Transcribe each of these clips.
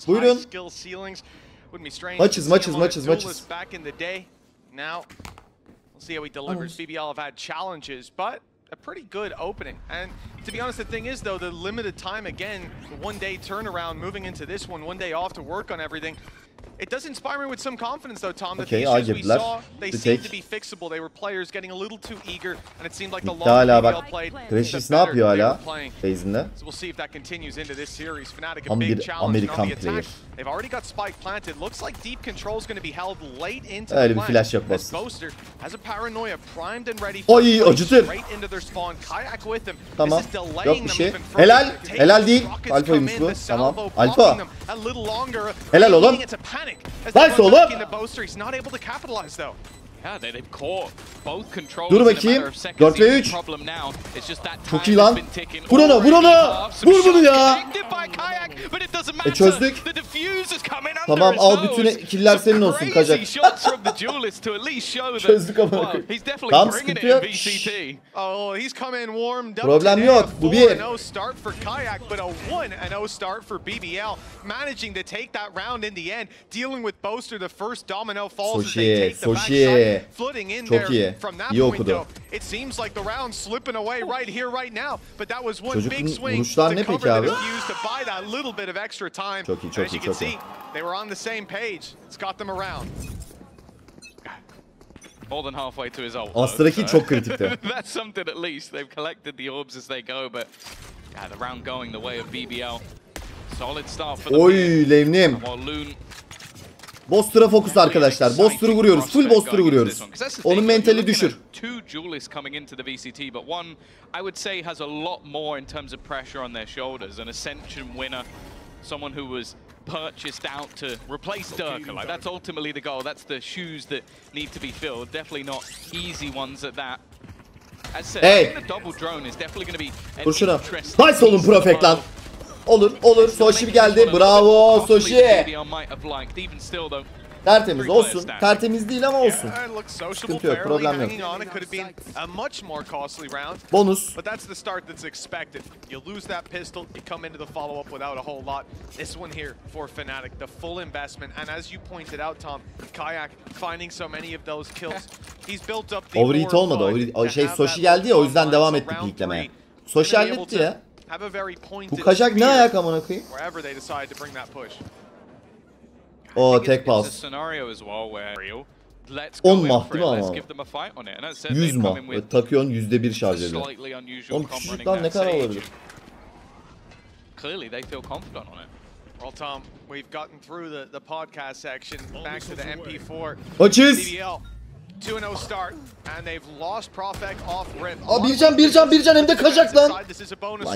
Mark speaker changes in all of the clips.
Speaker 1: Buyurun. Maçız.
Speaker 2: Now, we'll see how he delivers. BBL have had challenges, but a pretty good opening. And to be honest, the thing is, though, the limited time again, the one-day turnaround, moving into this one day off to work on everything. It does inspire me with some confidence, though, Tom, that the issues we saw, they seemed to be fixable. They were players getting a little too eager, and it seemed like the longer BBL played,
Speaker 1: Crashis ne yapıyor hala base'inde?
Speaker 2: So we'll see if that continues into this series. FNATIC a big challenge on the attack. They've already got spike planted. Looks like deep control is going to be held late into the plant. Boaster has a paranoia primed and ready for straight into their spawn. Kayak with them.
Speaker 1: Tamam.
Speaker 2: This is delaying them even further.
Speaker 1: Helal değil. Alfa'ymış bu. Tamam. Alfa. Helal oğlum. Nice oğlum. Dur bakayım. 4 ve 3. Çok iyi lan. Vur onu. Vur bunu ya. Çözdük. Tamam, al bütün killer senin olsun Kajak. Çözdük ama. Tamam, sıkıntı yok. Problem yok. Bu bir. Soşi. Çok iyi. İyi okudu. Çocukun vuruşlar ne peki abi? Çok iyi.
Speaker 2: They were on the same page. It's got them around. More than halfway to his ult.
Speaker 1: Astraki çok kritikti.
Speaker 2: That's something at least. They've collected the orbs as they go, but yeah, the round going the way of BBL. Solid start for the
Speaker 1: Oy Levnim. Boster'a fokus arkadaşlar. Boster'ı vuruyoruz. Full Boster'ı vuruyoruz. Onun mentali düşür.
Speaker 2: Two duelists coming into the VCT, but one I would say has a lot more in terms of pressure on their shoulders. An Ascension winner, someone who was purchased out to replace Durka. Like, that's ultimately the goal. That's the shoes that need to be filled. Definitely not easy ones at that. As said, I think the double drone is definitely going to be an interesting.
Speaker 1: Nice oğlum Profek lan. Olur. Soşi geldi. Bravo Soşi. Tertemiz olsun. Tertemiz değil ama olsun. Sıkıntı yok, problem yok. Bonus. Overheat olmadı. Soşi geldi ya, o yüzden devam etti peeklemeye. Soşi halletti ya. Bu Kajak ne ayak amına koyayım? O tek pas. 10 mah değil mi ama? 100 mah. Takıyorsun %1 şarj ediyor. Oğlum küçücükten ne kadar olabilir?
Speaker 2: Well, Tom, we've gotten through the podcast section, back to the MP4.
Speaker 1: Açız.
Speaker 2: 2-0 start, and they've lost Profek off rip.
Speaker 1: Bir can hem de Kajak lan. Lan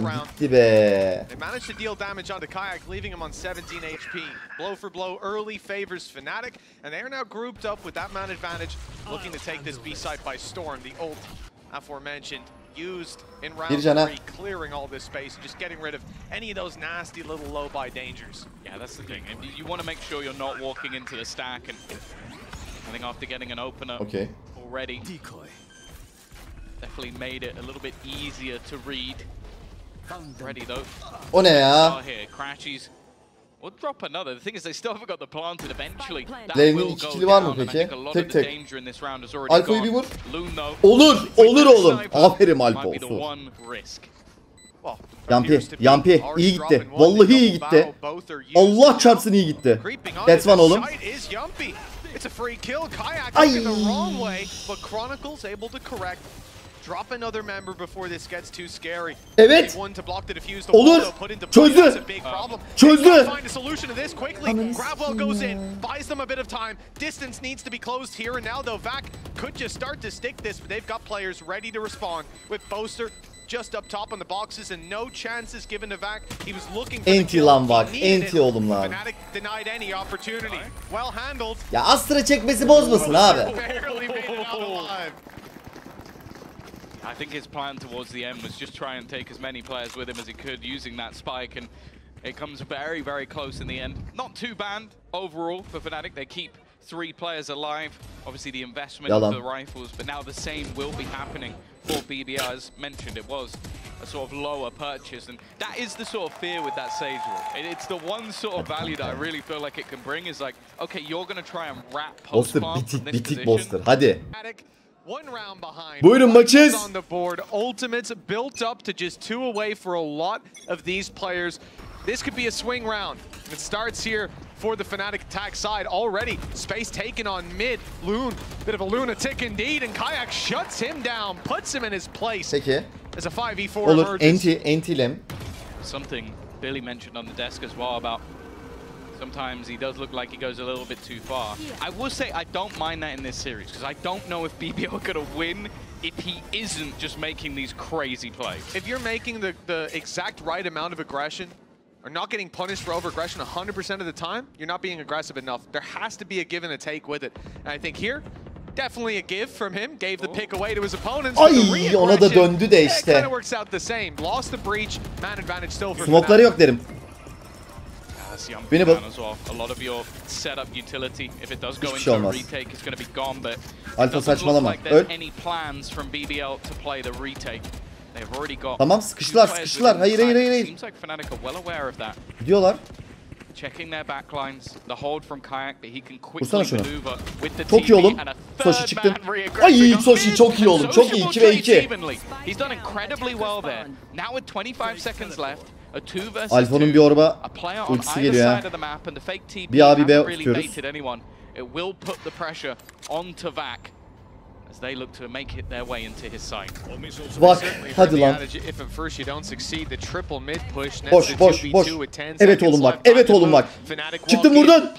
Speaker 1: gitti be.
Speaker 2: They managed to deal damage onto Kayak, leaving him on 17 HP. Blow for blow early favors FNATIC, and they are now grouped up with that man advantage, looking to take this B site by storm. The ult aforementioned used in round 3, clearing all this space and just getting rid of any of those nasty little low buy dangers. Yeah, that's the thing. You want to make sure you're not walking into the stack, and I think after getting an opener already, definitely made it a little bit easier to read. Ready though.
Speaker 1: O ne ya?
Speaker 2: Here, Crashies will drop another. The thing is, they still haven't got the planted eventually.
Speaker 1: Levnin ikili var mı peki? Tek. Alfa'yı bir vur. Olur oğlum. Aferin Alfa olsun. Yampi iyi gitti. Vallahi iyi gitti. Allah çarpsın iyi gitti. That's one oğlum.
Speaker 2: It's a free kill. Kayak took it the wrong way, but Chronicles able to correct. Drop another member before this gets too scary.
Speaker 1: Evet. Olur. Çözdü.
Speaker 2: Find a solution to this quickly. Gravwell goes in, buys them a bit of time. Distance needs to be closed here and now, though. Vac could just start to stick this, but they've got players ready to respond with Boaster just up top on the boxes and no chances given to Vac. He was looking for
Speaker 1: Enti lan bak. Enti oğlum lan.
Speaker 2: FNATIC denied any opportunity. Well handled.
Speaker 1: Ya Astra çekmesi bozmasın abi.
Speaker 2: I think his plan towards the end was just try and take as many players with him as he could using that spike, and it comes very, very close in the end. Not too bad overall for FNATIC. They keep 3 players alive. Obviously the investment of the rifles, but now the same will be happening for BBL. As mentioned, it was
Speaker 3: a sort of lower purchase, and that is the sort of fear with that Sage Wolf. It's the one sort of value that I really feel like it can bring is like, okay, you're gonna try and wrap post farm from this
Speaker 1: bitik
Speaker 3: position.
Speaker 1: Boster. Hadi.
Speaker 2: One round behind.
Speaker 1: Buyurun maçız.
Speaker 2: On the board, ultimates built up to just 2 away for a lot of these players. This could be a swing round. It starts here for the FNATIC attack side already. Space taken on mid. Loon, bit of a lunatic indeed, and Kayak shuts him down, puts him in his place.
Speaker 1: Peki.
Speaker 2: As a 5v4
Speaker 1: Olur.
Speaker 2: emerges.
Speaker 1: Enti'lem.
Speaker 3: Something Billy mentioned on the desk as well about sometimes he does look like he goes a little bit too far. I will say I don't mind that in this series because I don't know if BBL are going to win if he isn't just making these crazy plays.
Speaker 2: If you're making the exact right amount of aggression, or not getting punished for over-aggression 100% of the time, you're not being aggressive enough. There has to be a give and a take with it. And I think here, definitely a give from him. Gave the pick away to his opponents.
Speaker 1: Ay, ona da döndü de işte.
Speaker 2: It kind of works out the same. Lost the breach, man advantage still for
Speaker 1: Smoke'ları yok derim.
Speaker 3: Beni bul. A lot of your setup utility, if it does go into a retake, it's going to be gone. But
Speaker 1: Alfa saçmalama.
Speaker 3: Öl. Any plans from BBL to play the retake? They've already got.
Speaker 1: Tamam, sıkıştılar. Hayır.
Speaker 3: Seems like FNATIC are well aware of that.
Speaker 1: Gidiyorlar.
Speaker 3: Checking their backlines, the hold from Kayak that he can quickly maneuver with the
Speaker 1: çok iyi oğlum. Soshi çıktın. Ay, Soshi çok iyi oğlum. Çok iyi. 2 ve 2.
Speaker 3: He's done incredibly well there. Now with 25 seconds left.
Speaker 1: Alfa'nın bir orba ultisi geliyor ya. Bir A bir B tutuyoruz.
Speaker 3: It will put the pressure onto Vac as they look to make it their way into his side.
Speaker 1: Bak, hadi lan. Boş. Evet oğlum bak. Çıktın vurdun.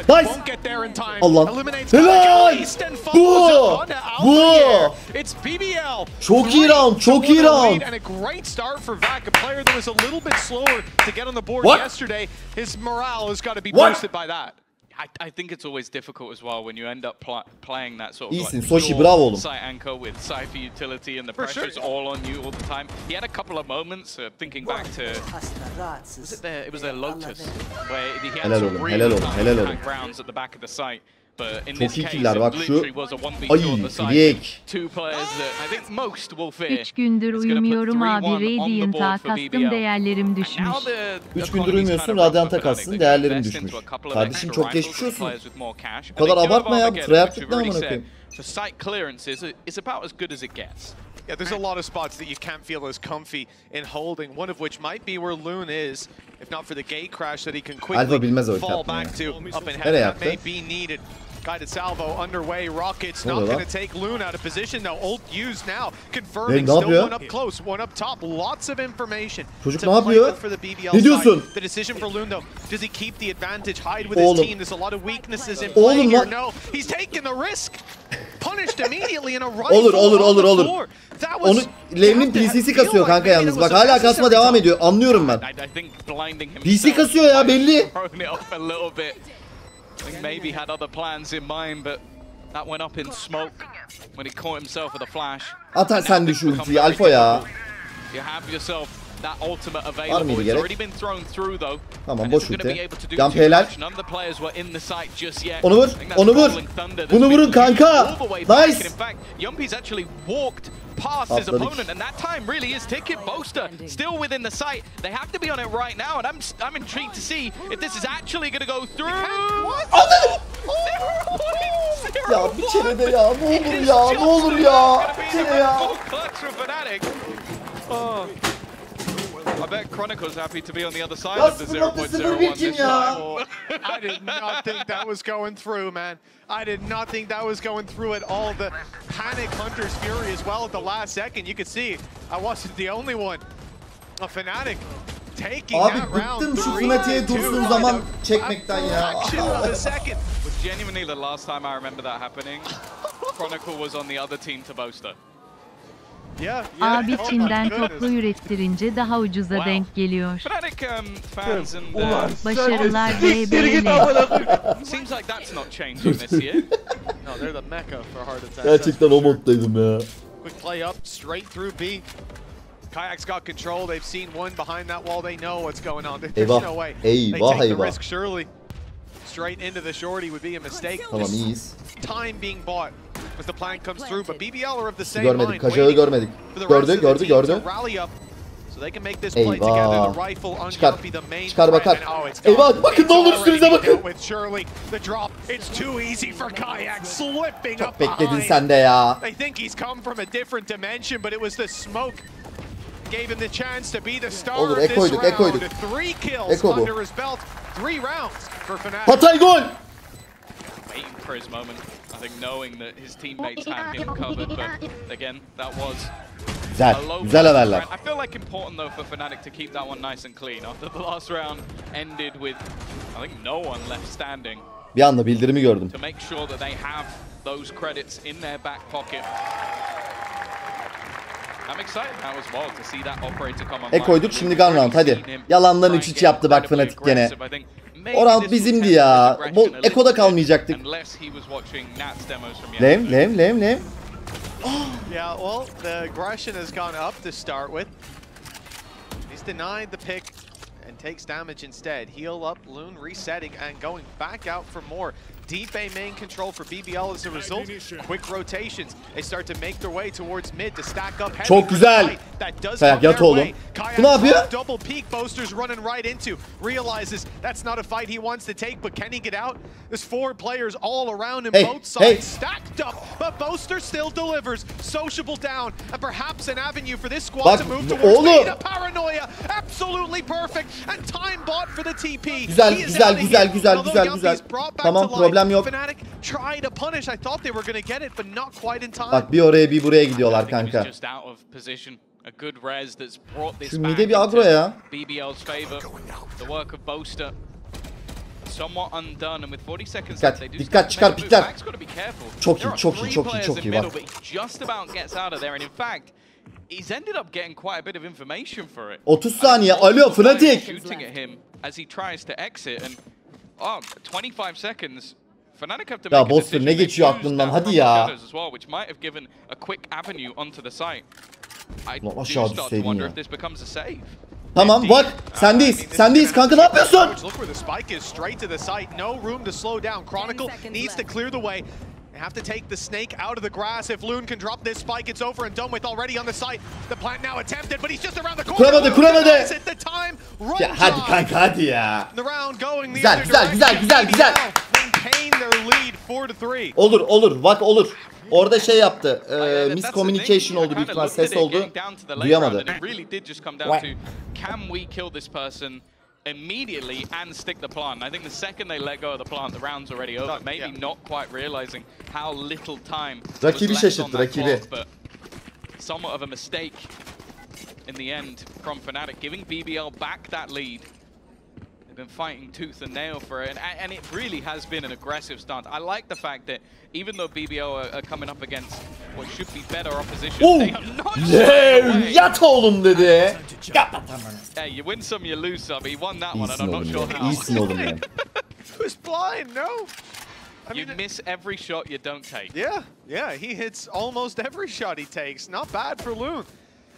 Speaker 1: Nice. Allah. Helal. Bu. Çok iyi round.
Speaker 3: What? I think it's always difficult as well when you end up playing that sort of
Speaker 1: İyisin, Soshi, bravo oğlum.
Speaker 3: site anchor with Cypher utility and the pressure's all on you all the time. He had a couple of moments thinking back to it was their Lotus where he had some really rounds at the back of the site. But in this case, it literally was a 1v2 on the side. Two players that I think most will fear.
Speaker 4: 3 gündür uyumuyorum abi, Radiant'a kastım, değerlerim düşmüş.
Speaker 1: 3 gündür uyumuyorsun, Radiant'a kastın, değerlerim düşmüş. Kardeşim çok geçmiş olsun. Bu kadar abartma ya, bu tryhardlık ne amına koyayım.
Speaker 3: So site clearance is about as good as it gets.
Speaker 2: Yeah, there's a lot of spots that you can't feel as comfy in holding, one of which might be where Loon is, if not for the gate crash that he can quickly fall back to up in heaven. That may be needed. Guided salvo underway. Rockets not going to take Loon out of position. Now ult used now. Confirming still one up close, one up top. Lots of information.
Speaker 1: Çocuk ne yapıyor? Ne diyorsun?
Speaker 2: The decision for Loon though. Does he keep the advantage? Hide with his team. There's a lot of weaknesses in play here. No, he's taking the risk. Punished immediately in a rifle.
Speaker 1: Olur. Onu Lev'nin PC'si kasıyor kanka yalnız. Bak hala kasma devam ediyor. Anlıyorum ben. PC kasıyor ya belli.
Speaker 3: I think maybe had other plans in mind, but that went up in smoke when he caught himself with a flash.
Speaker 1: Atar sen de şu ultiyi Alfa ya.
Speaker 3: You have yourself that ultimate available. It's already been thrown through though.
Speaker 1: Tamam, boş ulti. Jump helal. Onu vur. Bunu vurun kanka. Nice.
Speaker 3: Yumpy's actually walked past his opponent, and that time really is ticking. Boaster still within the site. They have to be on it right now, and I'm intrigued to see if this is actually going to go through.
Speaker 1: Ya bir kere de ya, ne olur ya. Bir kere ya.
Speaker 3: I bet Chronicle's happy to be on the other side of the 0.01 this time.
Speaker 2: I did not think that was going through, man. I did not think that was going through at all. The panic Hunter's fury as well at the last second. You could see I wasn't the only one. A FNATIC taking that round.
Speaker 1: Abi bıktım şu FNATIC'e dursun zaman çekmekten ya.
Speaker 3: Was genuinely the last time I remember that happening. Chronicle was on the other team to Boaster.
Speaker 4: Abi Çin'den toplu ürettirince daha ucuza denk geliyor. Başarılar BBL.
Speaker 3: Seems like that's not changing this year.
Speaker 2: No, they're the mecca for heart attacks.
Speaker 1: Gerçekten o moddaydım ya.
Speaker 2: Quick play up, straight through B. Kayak's got control. They've seen one behind that wall. They know what's going on. There's no way. They take the risk surely. Straight into the shorty would be a mistake.
Speaker 1: Tamam, iyiyiz.
Speaker 2: Time being bought as the plan comes through, but BBL are of the same
Speaker 1: Görmedik,
Speaker 2: mind.
Speaker 1: Kajağı görmedik. Gördü.
Speaker 2: So they can make this play together. The rifle on Yuppie, the main
Speaker 1: Çıkar bakar.
Speaker 2: threat.
Speaker 1: Eyvah, bakın ne olur üstünüze bakın.
Speaker 2: The drop, it's too easy for Kayak, slipping
Speaker 1: Çok
Speaker 2: up
Speaker 1: bekledin
Speaker 2: behind.
Speaker 1: sen de ya.
Speaker 2: They think he's come from a different dimension, but it was the smoke gave him the chance to be the star
Speaker 1: Olur,
Speaker 2: of this round.
Speaker 1: koyduk.
Speaker 2: 3 kills
Speaker 1: Eko bu.
Speaker 2: under his belt, 3 rounds for FNATIC.
Speaker 1: Hatay gol.
Speaker 3: Waiting for his moment. I think knowing that his teammates had him covered, but again, that was
Speaker 1: Güzel haberler.
Speaker 3: I feel like important though for FNATIC to keep that one nice and clean. After the last round ended with, I think, no one left standing.
Speaker 1: Bir anda bildirimi gördüm.
Speaker 3: To make sure that they have those credits in their back pocket. I'm excited now as well to see that operator come online.
Speaker 1: Koyduk şimdi gun round hadi. Yalandan 3-3 yaptı bak FNATIC gene. O round bizimdi ya. Bu Eko'da kalmayacaktık. Lem.
Speaker 2: Yeah, well, the aggression has gone up to start with. He's denied the pick and takes damage instead. Heal up, Loon resetting and going back out for more. Deep A main control for BBL as a result. Quick rotations. They start to make their way towards mid to stack up heavy.
Speaker 1: Çok güzel. Kayak yat oğlum. Bu ne yapıyor?
Speaker 2: Double peek, Boaster's running right into. Realizes that's not a fight he wants to take, but can he get out? There's 4 players all around him, both sides stacked up, but Boaster still delivers. Sociable down, and perhaps an avenue for this squad to move towards the paranoia. Absolutely perfect, and time bought for the TP.
Speaker 1: Güzel. Tamam, problem yok.
Speaker 2: FNATIC try to punish. I thought they were going to get it, but not quite in time.
Speaker 1: Bak bir oraya bir buraya gidiyorlar kanka.
Speaker 3: A good res that's brought this
Speaker 1: Şu mide bir agro ya.
Speaker 3: BBL's favor. The work of Boaster somewhat undone, and with 40 seconds left, they do
Speaker 1: Dikkat çıkar pikler. Çok iyi bak.
Speaker 3: Just about gets out of there, and in fact, he's ended up getting quite a bit of information for it.
Speaker 1: 30 saniye. Alo FNATIC.
Speaker 3: Shooting at him as he tries to exit, and 25 seconds. FNATIC have to make
Speaker 1: ya Boaster ne geçiyor aklından hadi ya.
Speaker 3: Which might have given a quick avenue onto the site.
Speaker 1: Lan aşağı düşseydin ya. Tamam bak sendeyiz kanka ne yapıyorsun?
Speaker 2: Look where the spike is, straight to the site. No room to slow down. Chronicle needs to clear the way. They have to take the snake out of the grass. If Loon can drop this spike, it's over and done with already on the site. The plant now attempted, but he's just around the corner.
Speaker 1: Kuramadı.
Speaker 2: The time
Speaker 1: Ya hadi kanka hadi ya.
Speaker 2: The round going
Speaker 1: Güzel.
Speaker 2: Maintain their lead 4-3.
Speaker 1: Olur bak olur. Orada şey yaptı. Miscommunication oldu büyük ihtimal, ses oldu. Duyamadı.
Speaker 3: Can we kill this person immediately and stick the plant? I think the second they let go of the plant, the round's already over. Maybe not quite realizing how little time.
Speaker 1: Rakibi şaşırttı rakibi.
Speaker 3: Somewhat of a mistake in the end from FNATIC, giving BBL back that lead. They've been fighting tooth and nail for it, and it really has been an aggressive stance. I like the fact that even though BBL are coming up against what should be better opposition, they are not
Speaker 1: yat oğlum dedi.
Speaker 3: Hey, you win some, you lose some. He won that one, and I'm not sure how.
Speaker 1: İyisin oğlum ya.
Speaker 2: It was blind, no?
Speaker 3: You miss every shot you don't take.
Speaker 2: Yeah, he hits almost every shot he takes. Not bad for Loon.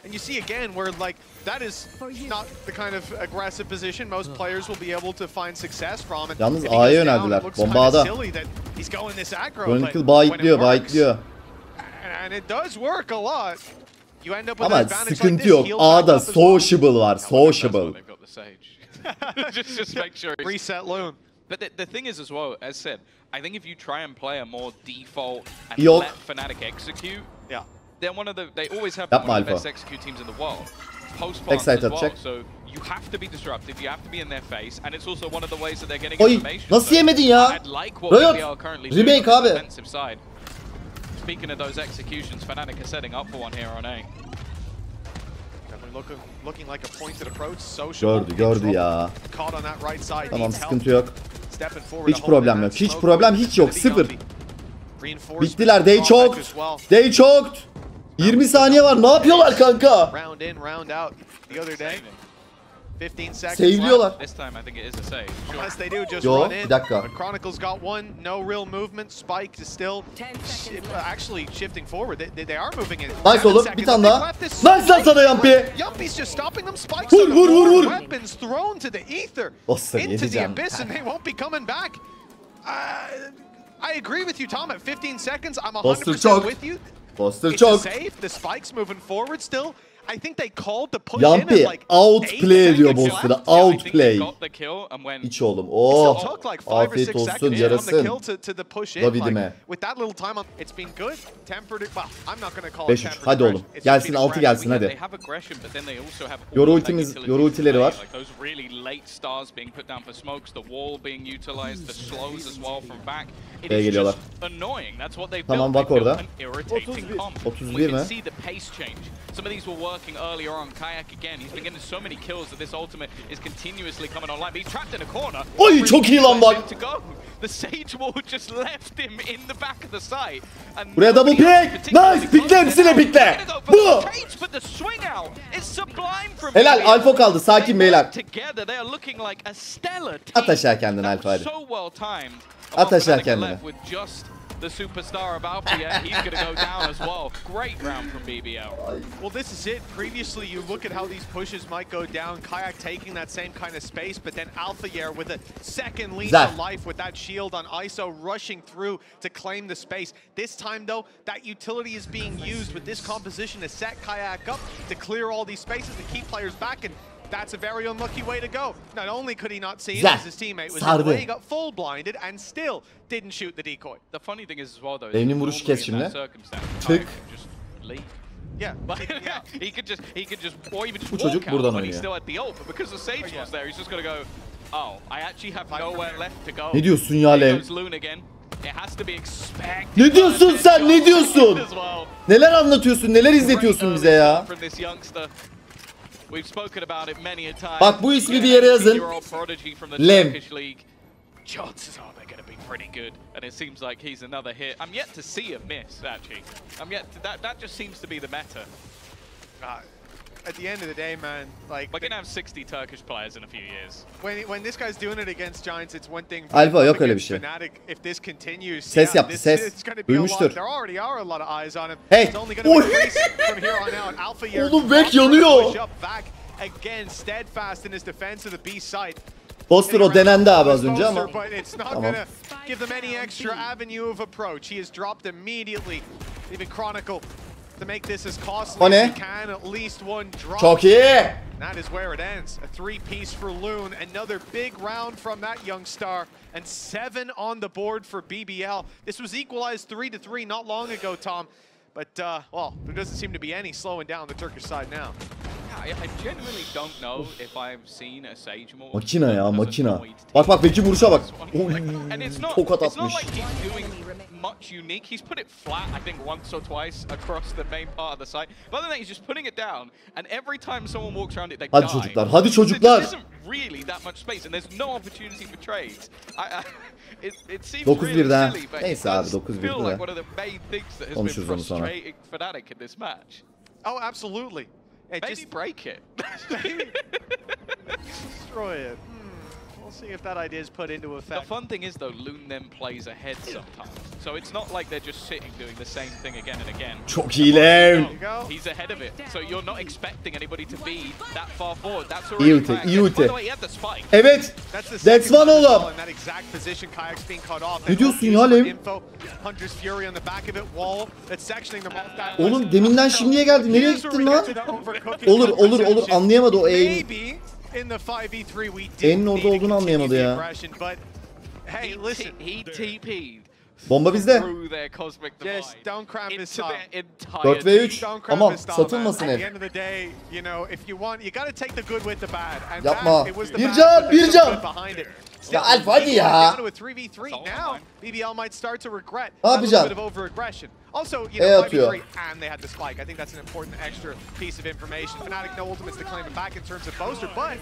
Speaker 2: And you see again where like that is not the kind of aggressive position most players will be able to find success from.
Speaker 1: Yalnız A'ya yöneldiler. Bomba A'da. Chronicle bayitliyor.
Speaker 2: And it does work a lot. You end up with
Speaker 1: ama
Speaker 2: an advantage
Speaker 1: sıkıntı
Speaker 2: like this,
Speaker 1: yok.
Speaker 2: heal
Speaker 1: A'da
Speaker 2: back up as well.
Speaker 1: sociable var. Sociable.
Speaker 3: just make sure
Speaker 2: reset Loon.
Speaker 3: But the thing is as well, as said, I think if you try and play a more default and let FNATIC execute, they're one of the, they always have one of the best execute teams in the world. Post-plants as well, so you have to be disruptive, you have to be in their face, and it's also one of the ways that they're getting information.
Speaker 1: Nasıl yemedin ya? Riot, remake abi.
Speaker 3: Speaking of those executions, FNATIC are setting up for one here on A.
Speaker 2: Looking like a pointed approach. Social.
Speaker 1: Gördü ya.
Speaker 2: Caught on that right side.
Speaker 1: Tamam sıkıntı yok. Hiç problem yok. Hiç yok. Sıfır. Bittiler. They choked. 20 saniye var. Ne yapıyorlar kanka?
Speaker 2: Round in, round out. The other day. 15 seconds.
Speaker 1: Save'liyorlar.
Speaker 3: This time I think it is a save.
Speaker 2: Unless they do just
Speaker 1: run
Speaker 2: in.
Speaker 1: Bir dakika.
Speaker 2: Chronicle's got one. No real movement. Spike is still actually shifting forward. They are moving in.
Speaker 1: Nice oğlum. Bir tane daha. Nice lan sana Yampi.
Speaker 2: Yuppie's just stopping them. Spikes
Speaker 1: vur.
Speaker 2: Weapons thrown to the ether. Into the abyss and they won't be coming back. I agree with you, Tom. At 15 seconds, I'm 100%
Speaker 1: Boster
Speaker 2: with you.
Speaker 1: Boster
Speaker 2: It's
Speaker 1: çok.
Speaker 2: safe. The spike's moving forward still. I think they called the push
Speaker 1: Yampi,
Speaker 2: in at like
Speaker 1: outplay diyor Boster'a. Outplay.
Speaker 3: When
Speaker 1: İç oğlum.
Speaker 2: It
Speaker 1: Oh.
Speaker 2: still took like 5 or 6
Speaker 1: Afiyet olsun
Speaker 2: seconds on the
Speaker 1: yarasın.
Speaker 2: kill to the push in.
Speaker 1: David'ime.
Speaker 2: Like, with that little time on, it's been good. Tempered it. Well, I'm not going to call
Speaker 1: 5-3.
Speaker 2: it tempered.
Speaker 1: Hadi oğlum.
Speaker 2: It's just
Speaker 1: Gelsin
Speaker 2: been
Speaker 1: 6 gelsin
Speaker 3: They
Speaker 1: hadi.
Speaker 3: have aggression, but then they also have
Speaker 1: Yoru
Speaker 3: all
Speaker 1: ultimiz,
Speaker 3: that
Speaker 1: yoru ultileri var.
Speaker 3: like those really late stars being put down for smokes, the wall being utilized, the slows as well from back. It
Speaker 1: B'ye
Speaker 3: is
Speaker 1: geliyorlar.
Speaker 3: just annoying. That's what they've
Speaker 1: Tamam,
Speaker 3: built.
Speaker 1: bak
Speaker 3: They've built
Speaker 1: orada.
Speaker 3: an irritating comp.
Speaker 1: 31
Speaker 3: We can
Speaker 1: mi?
Speaker 3: see the pace change. Some of these were working earlier on. Kayak again. He's been getting so many kills that this ultimate is continuously coming online. But he's trapped in a corner.
Speaker 1: Oy çok iyi lan bak.
Speaker 3: To go. The Sage Wall just left him in the back of the site. And
Speaker 1: Buraya double pick. Nice. Pikle hepsine pikle. Bu. Helal Alfa kaldı. Sakin beyler. At aşağı kendini Alfa hadi. At aşağı kendini.
Speaker 3: The superstar of Alpha, he's going to go down as well. Great round from BBL.
Speaker 2: Well, this is it. Previously, you look at how these pushes might go down. Kayak taking that same kind of space, but then Alpha Yer with a second lease of life with that shield on ISO rushing through to claim the space. This time, though, that utility is being used with this composition to set Kayak up to clear all these spaces and keep players back. And that's a very unlucky way to go. Not only could he not see him as his teammate was in the way, he got full blinded and still didn't shoot the decoy.
Speaker 3: The funny thing is as well though,
Speaker 1: Benim vuruşu kes şimdi. Tık.
Speaker 3: Yeah, but he could just or even just
Speaker 1: Bu çocuk
Speaker 3: walk
Speaker 1: buradan
Speaker 3: out when he
Speaker 1: oynuyor.
Speaker 3: still had the ult, but because the Sage was there, he's just gonna go, oh, I actually have nowhere left to go.
Speaker 1: Ne diyorsun ya
Speaker 3: There
Speaker 1: Lev?
Speaker 3: goes Loon again. It has to be expected.
Speaker 1: Ne diyorsun sen? Ne diyorsun? Neler anlatıyorsun? Neler izletiyorsun bize ya?
Speaker 3: We've spoken about it many a time.
Speaker 1: Bak bu ismi bir yere yazın. Lem.
Speaker 3: Chances are they're going to be pretty good, and it seems like he's another hit. I'm yet to see a miss, actually. I'm yet to, that just seems to be the meta.
Speaker 2: At the end of the day, man, like
Speaker 3: we're gonna have 60 Turkish players in a few years.
Speaker 2: When this guy's doing it against Giants, it's one thing.
Speaker 1: Alfa yok öyle bir şey.
Speaker 2: FNATIC, if this continues,
Speaker 1: Ses yaptı, ses. Duymuştur.
Speaker 2: There already are a lot of eyes on him.
Speaker 1: Hey.
Speaker 2: It's only going to be from here on out. Alpha Yer.
Speaker 1: Oğlum Beck yanıyor.
Speaker 2: Back again, steadfast in his defense of the B site.
Speaker 1: Boster o denendi abi az önce ama.
Speaker 2: But it's not going to give them any extra avenue of approach. He is dropped immediately. Even Chronicle to make this as costly as he can. At least one drop.
Speaker 1: Çok iyi.
Speaker 2: That is where it ends. A 3-piece for Loon. Another big round from that young star. And 7 on the board for BBL. This was equalized 3-3 not long ago, Tom. But, well, there doesn't seem to be any slowing down the Turkish side now.
Speaker 3: I genuinely don't know if I've seen a Sage more.
Speaker 1: Makina ya, makina. Bak bak Beck'in vuruşa bak. Tokat
Speaker 3: It's not
Speaker 1: atmış.
Speaker 3: like he's doing much unique. He's put it flat, I think, once or twice across the main part of the site. But other than that, he's just putting it down, and every time someone walks around it, they
Speaker 1: Hadi
Speaker 3: die.
Speaker 1: çocuklar, hadi çocuklar.
Speaker 3: There isn't really that much space, and there's no opportunity for trades. It seems
Speaker 1: 9-1'de.
Speaker 3: really silly, but
Speaker 1: Neyse
Speaker 3: it
Speaker 1: abi,
Speaker 3: does
Speaker 1: 9-1'de
Speaker 3: feel
Speaker 1: de.
Speaker 3: like one of the main things that has
Speaker 1: Konuşuruz
Speaker 3: been
Speaker 1: onu sonra.
Speaker 3: frustrating FNATIC in this match.
Speaker 2: Oh, absolutely.
Speaker 3: Maybe just break it.
Speaker 2: Destroy it. We'll see if that idea is put into effect.
Speaker 3: The fun thing is, though, Loon then plays ahead sometimes. So it's not like they're just sitting doing the same thing again and again.
Speaker 1: Çok iyi Lev.
Speaker 3: He's ahead of it. So you're not expecting anybody to be that far forward. That's
Speaker 1: İyi
Speaker 3: already
Speaker 1: ulti, iyi ulti.
Speaker 3: By the way, he had the spike.
Speaker 1: Evet. That's one oğlum. Ne diyorsun ya Lev? Oğlum deminden şimdiye geldi. Nereye gittin lan? Olur anlayamadı o aim. E'nin orada olduğunu anlayamadı ya. Bomba bizde. 4v3 ama satılmasın ev. Yapma. Bir can. Ya Alfa hadi ya. Ne yapacaksın?
Speaker 2: Also, you know, 5v3 and they had the spike. I think that's an important extra piece of information. FNATIC no ultimates to claim it back in terms of Boaster, but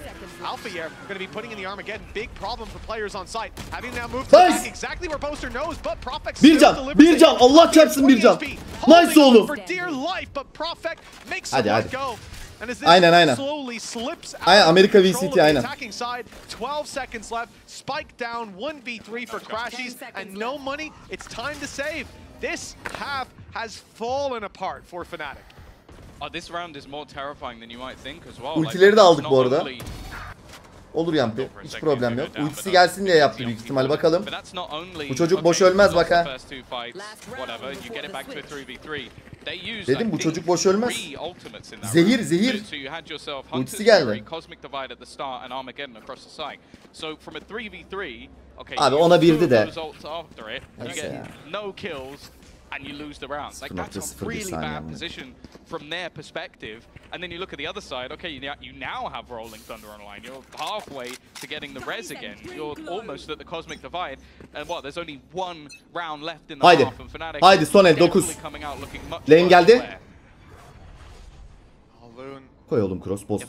Speaker 2: Alpha Yer going to be putting in the Armageddon. Big problem for players on site. Having now moved back exactly where Boaster knows, but Profek still delivers.
Speaker 1: Bir can, Allah çarpsın bir can. Nice oğlum.
Speaker 2: For dear life, but Profek makes
Speaker 1: hadi.
Speaker 2: go.
Speaker 1: Aynen.
Speaker 2: Slowly slips out
Speaker 1: aynen Amerika
Speaker 2: of
Speaker 1: VCT aynen.
Speaker 2: attacking side. 12 seconds left. Spike down 1v3 for Crashies and no money. It's time to save. This half has fallen apart for FNATIC.
Speaker 3: This round is more terrifying than you might think as well.
Speaker 1: Ultileri de aldık bu arada. Olur Yampi. Hiç problem yok. Ultisi gelsin diye yaptı büyük ihtimal. Bakalım. Bu çocuk boş ölmez bak ha. Dedim bu çocuk boş ölmez. Zehir zehir. Ultisi geldi. Abi ona birdi de. Neyse ya.
Speaker 3: And you lose the round. Like that's a really bad position from their perspective. And then you look at the other side. Okay, you now have Rolling Thunder online. You're halfway to getting the res again. You're almost at the Cosmic Divide. And what? There's only one round left in the half. And FNATIC
Speaker 1: haydi son el 9. Lane geldi. Koy oğlum cross boss.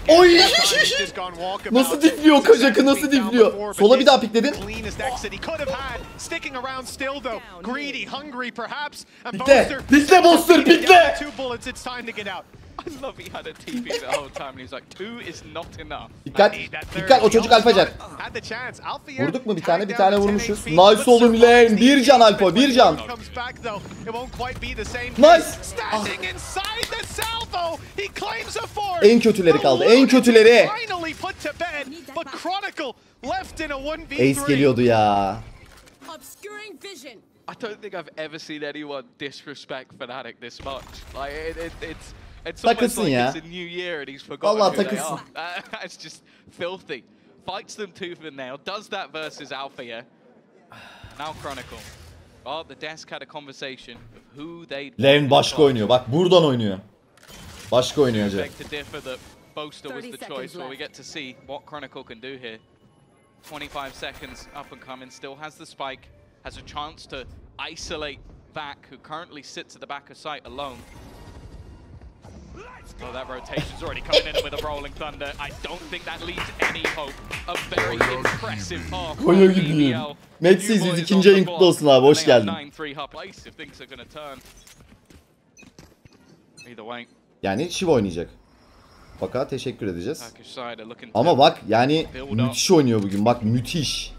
Speaker 1: Oy! Nasıl difliyor Kajak'ı, nasıl difliyor? Sola bir daha pikledin. Pikle! Pikle Boster, pikle! Dikkat! Dikkat, o çocuk alfacar. Vurduk mu bir tane? Bir tane vurmuşuz. Nice oğlum Lane. Bir can alfa, bir can. Nice! Ah. En kötüleri kaldı, en kötüleri. Ace geliyordu ya.
Speaker 3: I don't think I've ever seen anyone disrespect FNATIC this much. Like it's almost like it's a new year and he's forgotten who they are. It's just filthy. Fights them tooth and nail. Does that versus Alpha. Now Chronicle. Well, the desk had a conversation of who they.
Speaker 1: Lane başka oynuyor. Bak buradan oynuyor. Başka oynuyor acaba.
Speaker 3: Boaster was the choice. Well, we get to see what Chronicle can do here. 25 seconds up and coming. Still has the spike. Has a chance to isolate Vac, who currently sits at the back of site alone. Oh, that rotation's already coming in with a Rolling Thunder. I don't think that leaves any hope. A very impressive half from BBL.
Speaker 1: Maxis 102. ayın kutlu olsun abi, hoş geldin. Yani Shiva oynayacak. Fakat teşekkür edeceğiz. Ama bak yani müthiş oynuyor bugün, bak müthiş.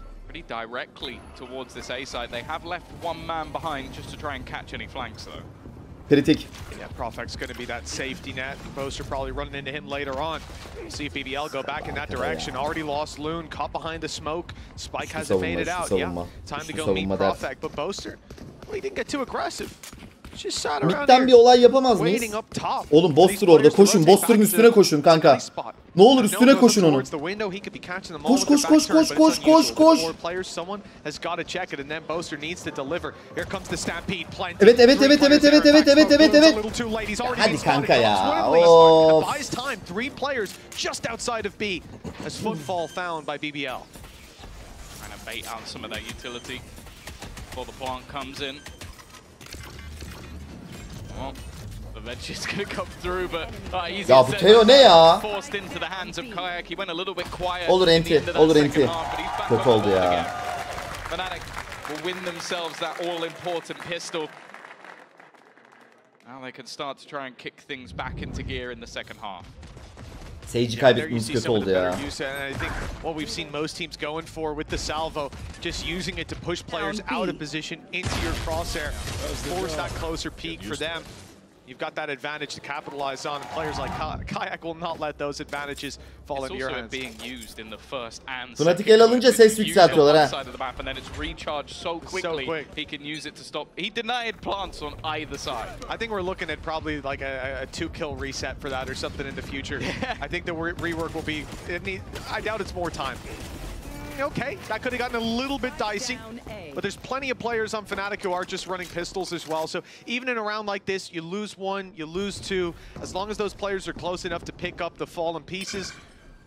Speaker 1: Kritik.
Speaker 2: Yeah, Profect's going to be that safety net. Boaster probably running into him later on. See if BBL go back in that direction. Already lost Loon, caught behind the smoke. Spike hasn't made it out. Yeah, time to go meet Profect. But Boaster, well, he didn't get too aggressive.
Speaker 1: Mid'den bir olay yapamaz mıyız? Oğlum Boster orada, koşun. Boster'ın üstüne koşun kanka. Ne olur üstüne koşun onu. Koş koş koş koş koş koş koş. Evet evet evet evet evet evet evet evet evet. Hadi kanka ya. Of. Ya bu Teo ne ya? Olur enti, olur enti. Kötü oldu ya.
Speaker 3: FNATIC will win themselves that all-important pistol. Now they can start to try and kick things back into gear in the second half.
Speaker 1: Sage'i kaybetmemiz kötü oldu ya.
Speaker 2: I think what we've seen most teams going for with the salvo, just using it to push players out of position into your crosshair, force that closer peek for them. You've got that advantage to capitalize on. Players like Kayak will not let those advantages fall into your hands.
Speaker 3: Being used in the first and
Speaker 1: FNATIC el alınca ses yükseltiyorlar ha.
Speaker 3: And then it's recharged so quickly he can use it to stop. He denied plants on either side.
Speaker 2: I think we're looking at probably like a 2-kill reset for that or something in the future. I think the rework will be. I doubt it's more time. Okay, that could have gotten a little bit dicey, but there's plenty of players on FNATIC who are just running pistols as well. So even in a round like this, you lose one, you lose two. As long as those players are close enough to pick up the fallen pieces,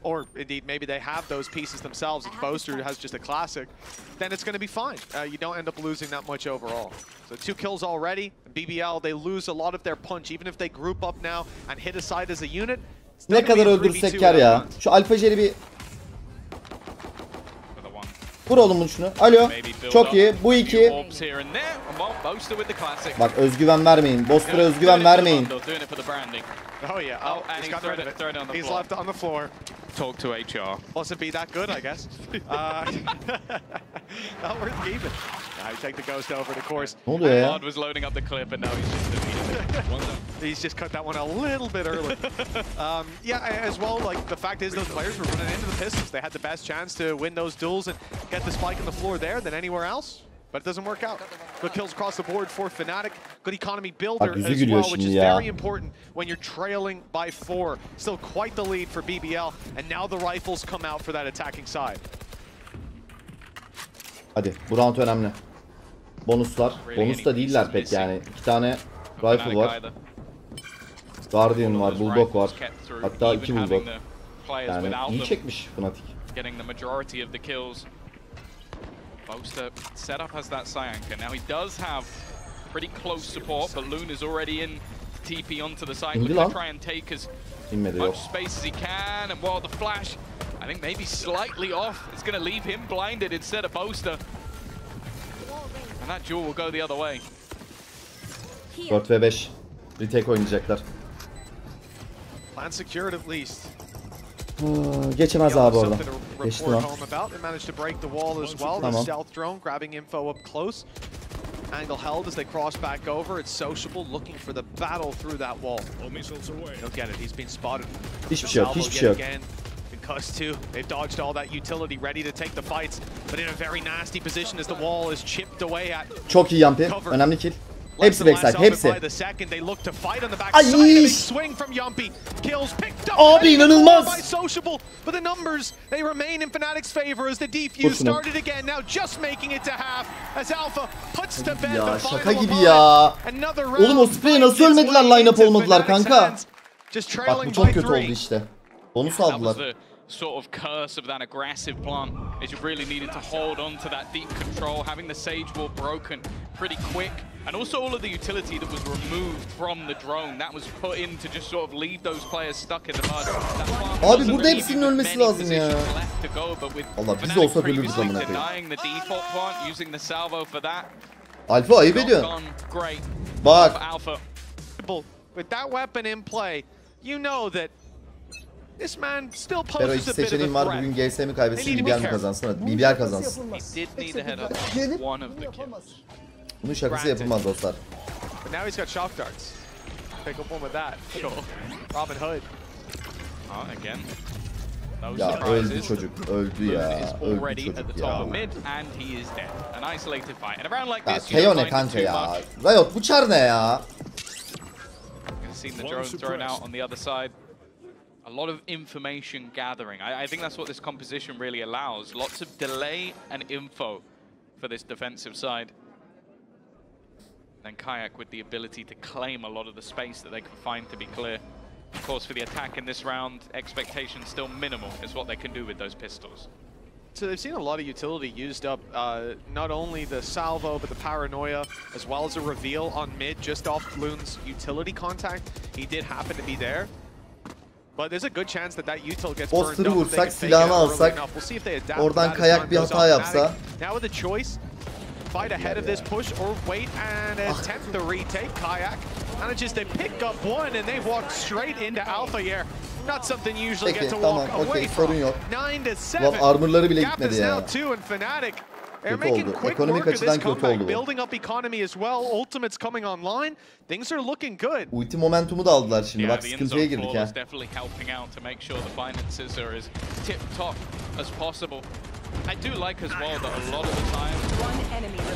Speaker 2: or indeed maybe they have those pieces themselves, if Boaster has just a classic, then it's going to be fine. You don't end up losing that much overall. So 2 kills already. BBL, they lose a lot of their punch, even if they group up now and hit a side as a unit.
Speaker 1: Ne kadar öldürsek kar ya. Şu alfajeri bir... Vur oğlum şunu. Alo. Çok iyi. Bu iki. Bak özgüven vermeyin. Boster'a özgüven vermeyin.
Speaker 2: Oh yeah. Oh, he's got rid of it. He's left on the floor.
Speaker 3: Talk to HR.
Speaker 2: Wasn't be that good, I guess. Not worth keeping.
Speaker 1: Ne oluyor ya?
Speaker 2: He's just cut that one a little bit early. Yeah, as well, like the fact is those players were running into the Pistols. They had the best chance to win those duels and get the spike on the floor there than anywhere else. But it doesn't work out. Good kills across the board for FNATIC. Good economy builder as well, which is very important when you're trailing by 4. Still quite the lead for BBL. And now the rifles come out for that attacking side.
Speaker 1: Hadi bu round önemli. Bonuslar. Bonus da değiller pek yani. 2 tane rifle var. Guardian var, Bulldog var. Hatta 2 Bulldog. Yani iyi çekmiş FNATIC.
Speaker 3: Boaster setup has that Cyanker. Now he does have pretty close support, but Loon is already in TP onto the side. Looking to try and take as much space as he can. And while the flash, I think maybe slightly off, it's going to leave him blinded instead of Boaster. And that duel will go the other way.
Speaker 1: 4v5. Retake oynayacaklar.
Speaker 2: Plan secured at least.
Speaker 1: Geçemez abi orada. Geçti lan. Tamam.
Speaker 2: Angle held as they cross back over. It's sociable, looking for the battle through that wall. He'll get it. He's been spotted.
Speaker 1: Hiçbir şey yok. Hiçbir şey yok.
Speaker 2: Because too, they've dodged all that utility, ready to take the fights, but in a very nasty position as the wall is chipped away at.
Speaker 1: Çok iyi Yampi. Önemli kill. Hepsi backside, hepsi. Ay! Abi inanılmaz. Ya şaka gibi ya. Oğlum o sprey nasıl ölmediler, line-up olmadılar kanka. Bak bu çok kötü oldu işte. Bonus aldılar.
Speaker 3: Sort of curse of that aggressive plan is you really needed to hold on to that deep control, having the sage wall broken pretty quick, and also all of the utility that was removed from the drone that was put in to just sort of leave those players stuck in the mud.
Speaker 1: Abi burada hepsinin ölmesi lazım ya. Allah biz de olsa ölürdük amına koyayım. Alfa ayıp ediyor. Bak.
Speaker 2: With that weapon in play, you know that this man still
Speaker 1: Pero
Speaker 2: poses
Speaker 1: iki
Speaker 2: a bit of
Speaker 1: seçeneğim
Speaker 2: a
Speaker 1: var, bugün
Speaker 2: threat.
Speaker 1: GS mi kaybetsin, BBL mi kazansın? Hadi BBL kazansın. Bunun şakası yapılmaz dostlar.
Speaker 2: But now he's got shock darts. Pick up one with that. Sure. Robin Hood.
Speaker 3: Again.
Speaker 1: Ya öldü çocuk, öldü ya, öldü çocuk ya. Ya Teo ne kanka ya? Riot bu çar ne ya?
Speaker 3: A lot of information gathering. I think that's what this composition really allows. Lots of delay and info for this defensive side. Then Kayak with the ability to claim a lot of the space that they can find to be clear. Of course, for the attack in this round, expectations still minimal is what they can do with those pistols.
Speaker 2: So they've seen a lot of utility used up, not only the salvo, but the paranoia, as well as a reveal on mid just off Loon's utility contact. He did happen to be there. But there's a good chance that util gets burned
Speaker 1: Boster'ı vursak, silahını alsak, oradan Kayak bir hata yapsa.
Speaker 2: Now with a choice, fight ahead of this push or wait and attempt the retake. Kayak manages to pick up one and they walk straight into Alpha here. Not something you usually get to walk away from. 9-7.
Speaker 1: Ulan armorları bile gitmedi ya.
Speaker 2: Kötü oldu. Ekonomik açıdan kötü oldu bu. Ulti
Speaker 1: momentumu da aldılar şimdi. Bak sıkıntıya girdik ha.
Speaker 3: I do like as well that a lot of the time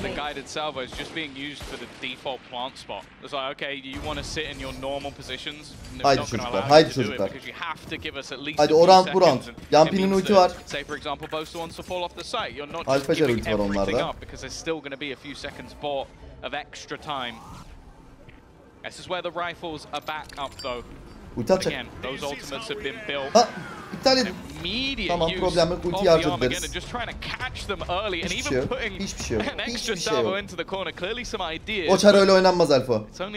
Speaker 3: the guided salvo is just being used for the default plant spot. It's like, okay, you want to sit in your normal positions.
Speaker 1: Haydi çocuklar, haydi çocuklar. Hadi o round bu round. Yampi'nin ulti var.
Speaker 3: Say for example, Boaster wants to fall off the site. You're not
Speaker 1: just
Speaker 3: giving everything up because there's still going to be a few seconds bought of extra time. This is where the rifles are back up though. Again, those ultimates have been built.
Speaker 1: Ha, iptal edin. Tamam, problem yok. Ultiyi harcadı deriz.
Speaker 3: Hiçbir şey yok.
Speaker 1: Hiçbir şey yok. Hiçbir şey yok.
Speaker 3: O
Speaker 1: çar öyle oynanmaz Alfa. Tamam,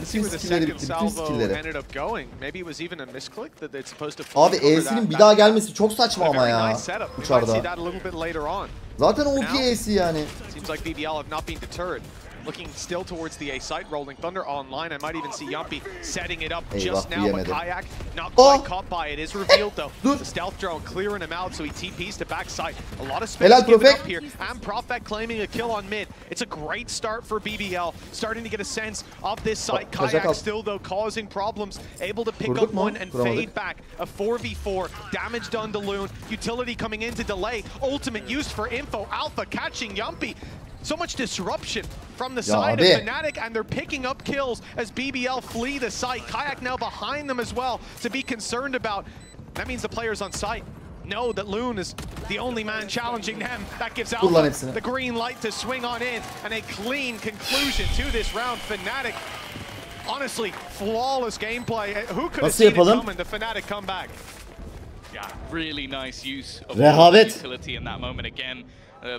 Speaker 1: bütün skill'leri bitti. Bütün skill'leri. Abi E'sinin bir daha gelmesi çok saçma ama ya. Uçarda. Zaten OP E'si yani.
Speaker 2: looking still towards the A site, rolling Thunder online. I might even see Yumpy setting it up
Speaker 1: Eyvah,
Speaker 2: just now, but
Speaker 1: yemedi.
Speaker 2: Kayak not quite caught by it. Is revealed though. The stealth drone clearing him out, so he TPs to backside. A lot of space
Speaker 1: Helal
Speaker 2: given
Speaker 1: Profek.
Speaker 2: up here. And Profek claiming a kill on mid. It's a great start for BBL. Starting to get a sense of this site. Kayak still though causing problems. Able to pick up one and fade back. A 4v4. Damage done to Loon. Utility coming in to delay. Ultimate used for info. Alpha catching Yumpy. So much disruption from the side of FNATIC, and they're picking up kills as BBL flee the site. Kayak now behind them as well to be concerned about. That means the players on site know that Loon is the only man challenging them. That gives Alpha the green light to swing on in, and a clean conclusion to this round. FNATIC, honestly, flawless gameplay. Who could have seen it coming? The FNATIC comeback.
Speaker 3: Yeah, really nice use of utility in that moment again.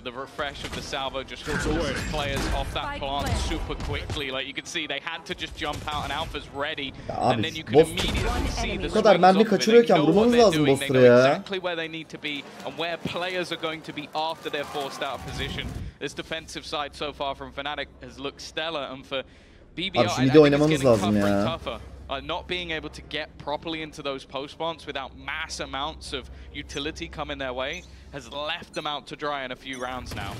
Speaker 3: The refresh of the salvo just forces players off that plant super quickly. Like you can see, they had to just jump out, and Alpha's ready. And then you can immediately see the swings off of it. They know what they're doing. They know exactly where they need to be and where players are going to be after they're forced out of position. This defensive side so far from FNATIC has looked stellar, and for BBL, I think it's getting tougher and tougher. Not being able to get properly into those post spawns without mass amounts of utility coming their way has left them out to dry in a few rounds now.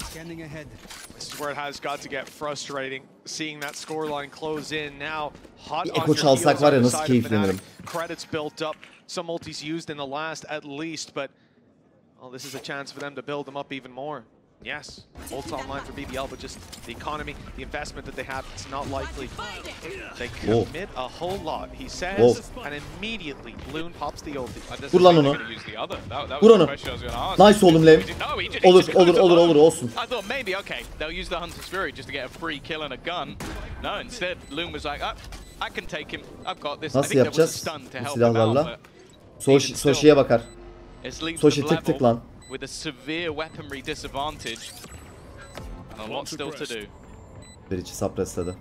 Speaker 2: Scanning ahead. This is where it has got to get frustrating, seeing that scoreline close in now. Hot on your heels on the side of FNATIC. Credits built up, some multis used in the last at least, but well, this is a chance for them to build them up even more. Yes, ults online for BBL, but just the economy, the investment that they have, it's not likely. They commit a whole lot, he says, and immediately Loon pops the ulti.
Speaker 1: Vur lan onu. Vur onu. Nice oğlum Lev. Olur olsun.
Speaker 3: I thought maybe, okay, they'll use the Hunter's Fury just to get a free kill and a gun. No, instead Loon was like, oh, I can take him, I've got this.
Speaker 1: Nasıl yapacağız bu silahlarla? Soşi'ye bakar. Soşi tık lan.
Speaker 3: With a severe weaponry disadvantage, and a lot still to do.
Speaker 1: Birici sapresladı.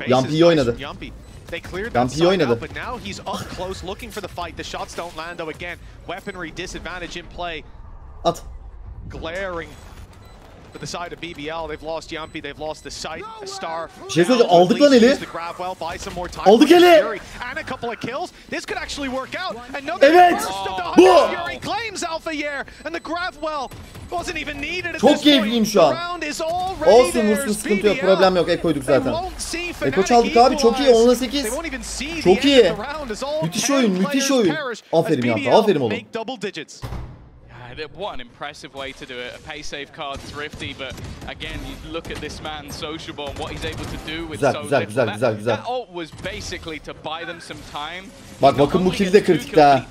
Speaker 2: Yumpy
Speaker 1: iyi oynadı.
Speaker 2: Yumpy iyi oynadı. But now he's up close looking for the fight. The shots don't land though again. Weaponry disadvantage in play.
Speaker 1: At.
Speaker 2: Glaring for the side of BBL. They've lost Yumpy, they've lost the site, a star.
Speaker 1: Şey söyleyeceğim, aldık lan eli. Aldık eli.
Speaker 2: And a couple of kills. This could actually work out.
Speaker 1: Evet. Bu.
Speaker 2: Claims Alpha Yer and the Gravwell wasn't even needed at
Speaker 1: çok keyifliyim şu an. Olsun vursun, sıkıntı yok, problem yok. Eko'yduk zaten. Eko çaldık abi, çok iyi. 10'a 8. Çok iyi. Müthiş oyun, müthiş oyun. Aferin Yumpy, aferin oğlum.
Speaker 3: What an impressive way to do it. A pay save card, thrifty, but again, you look at this man, sociable, and what he's able to do with so little. That ult was basically to buy them some time.
Speaker 1: Bak bakın bu kill de kritik ha.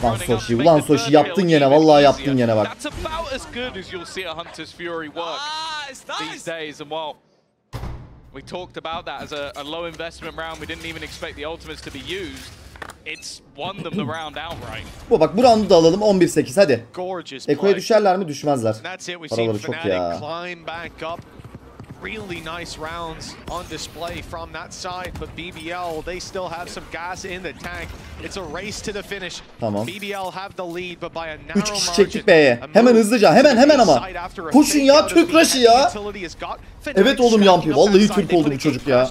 Speaker 1: Lan Soshi, ulan Soshi yaptın yine, vallahi yaptın yine bak.
Speaker 3: That's about as good as you'll see a Hunter's Fury work these days, and well, we talked about that as a low investment round. We didn't even expect the ultimates to be used. It's won them the round outright.
Speaker 1: Bu bak, bu roundu da alalım 11-8 hadi. Eko'ya düşerler mi? Düşmezler. Paraları çok ya.
Speaker 2: Really nice rounds on display from that side, but BBL, they still have some gas in the tank. It's a race to the finish.
Speaker 1: Tamam.
Speaker 2: BBL have the lead, but by a narrow
Speaker 1: 3 kişi çektik B'ye. Hemen hızlıca, hemen ama. Koşun ya, Türk rush'ı ya. Evet oğlum Yumpy, vallahi Türk oldu bu çocuk ya.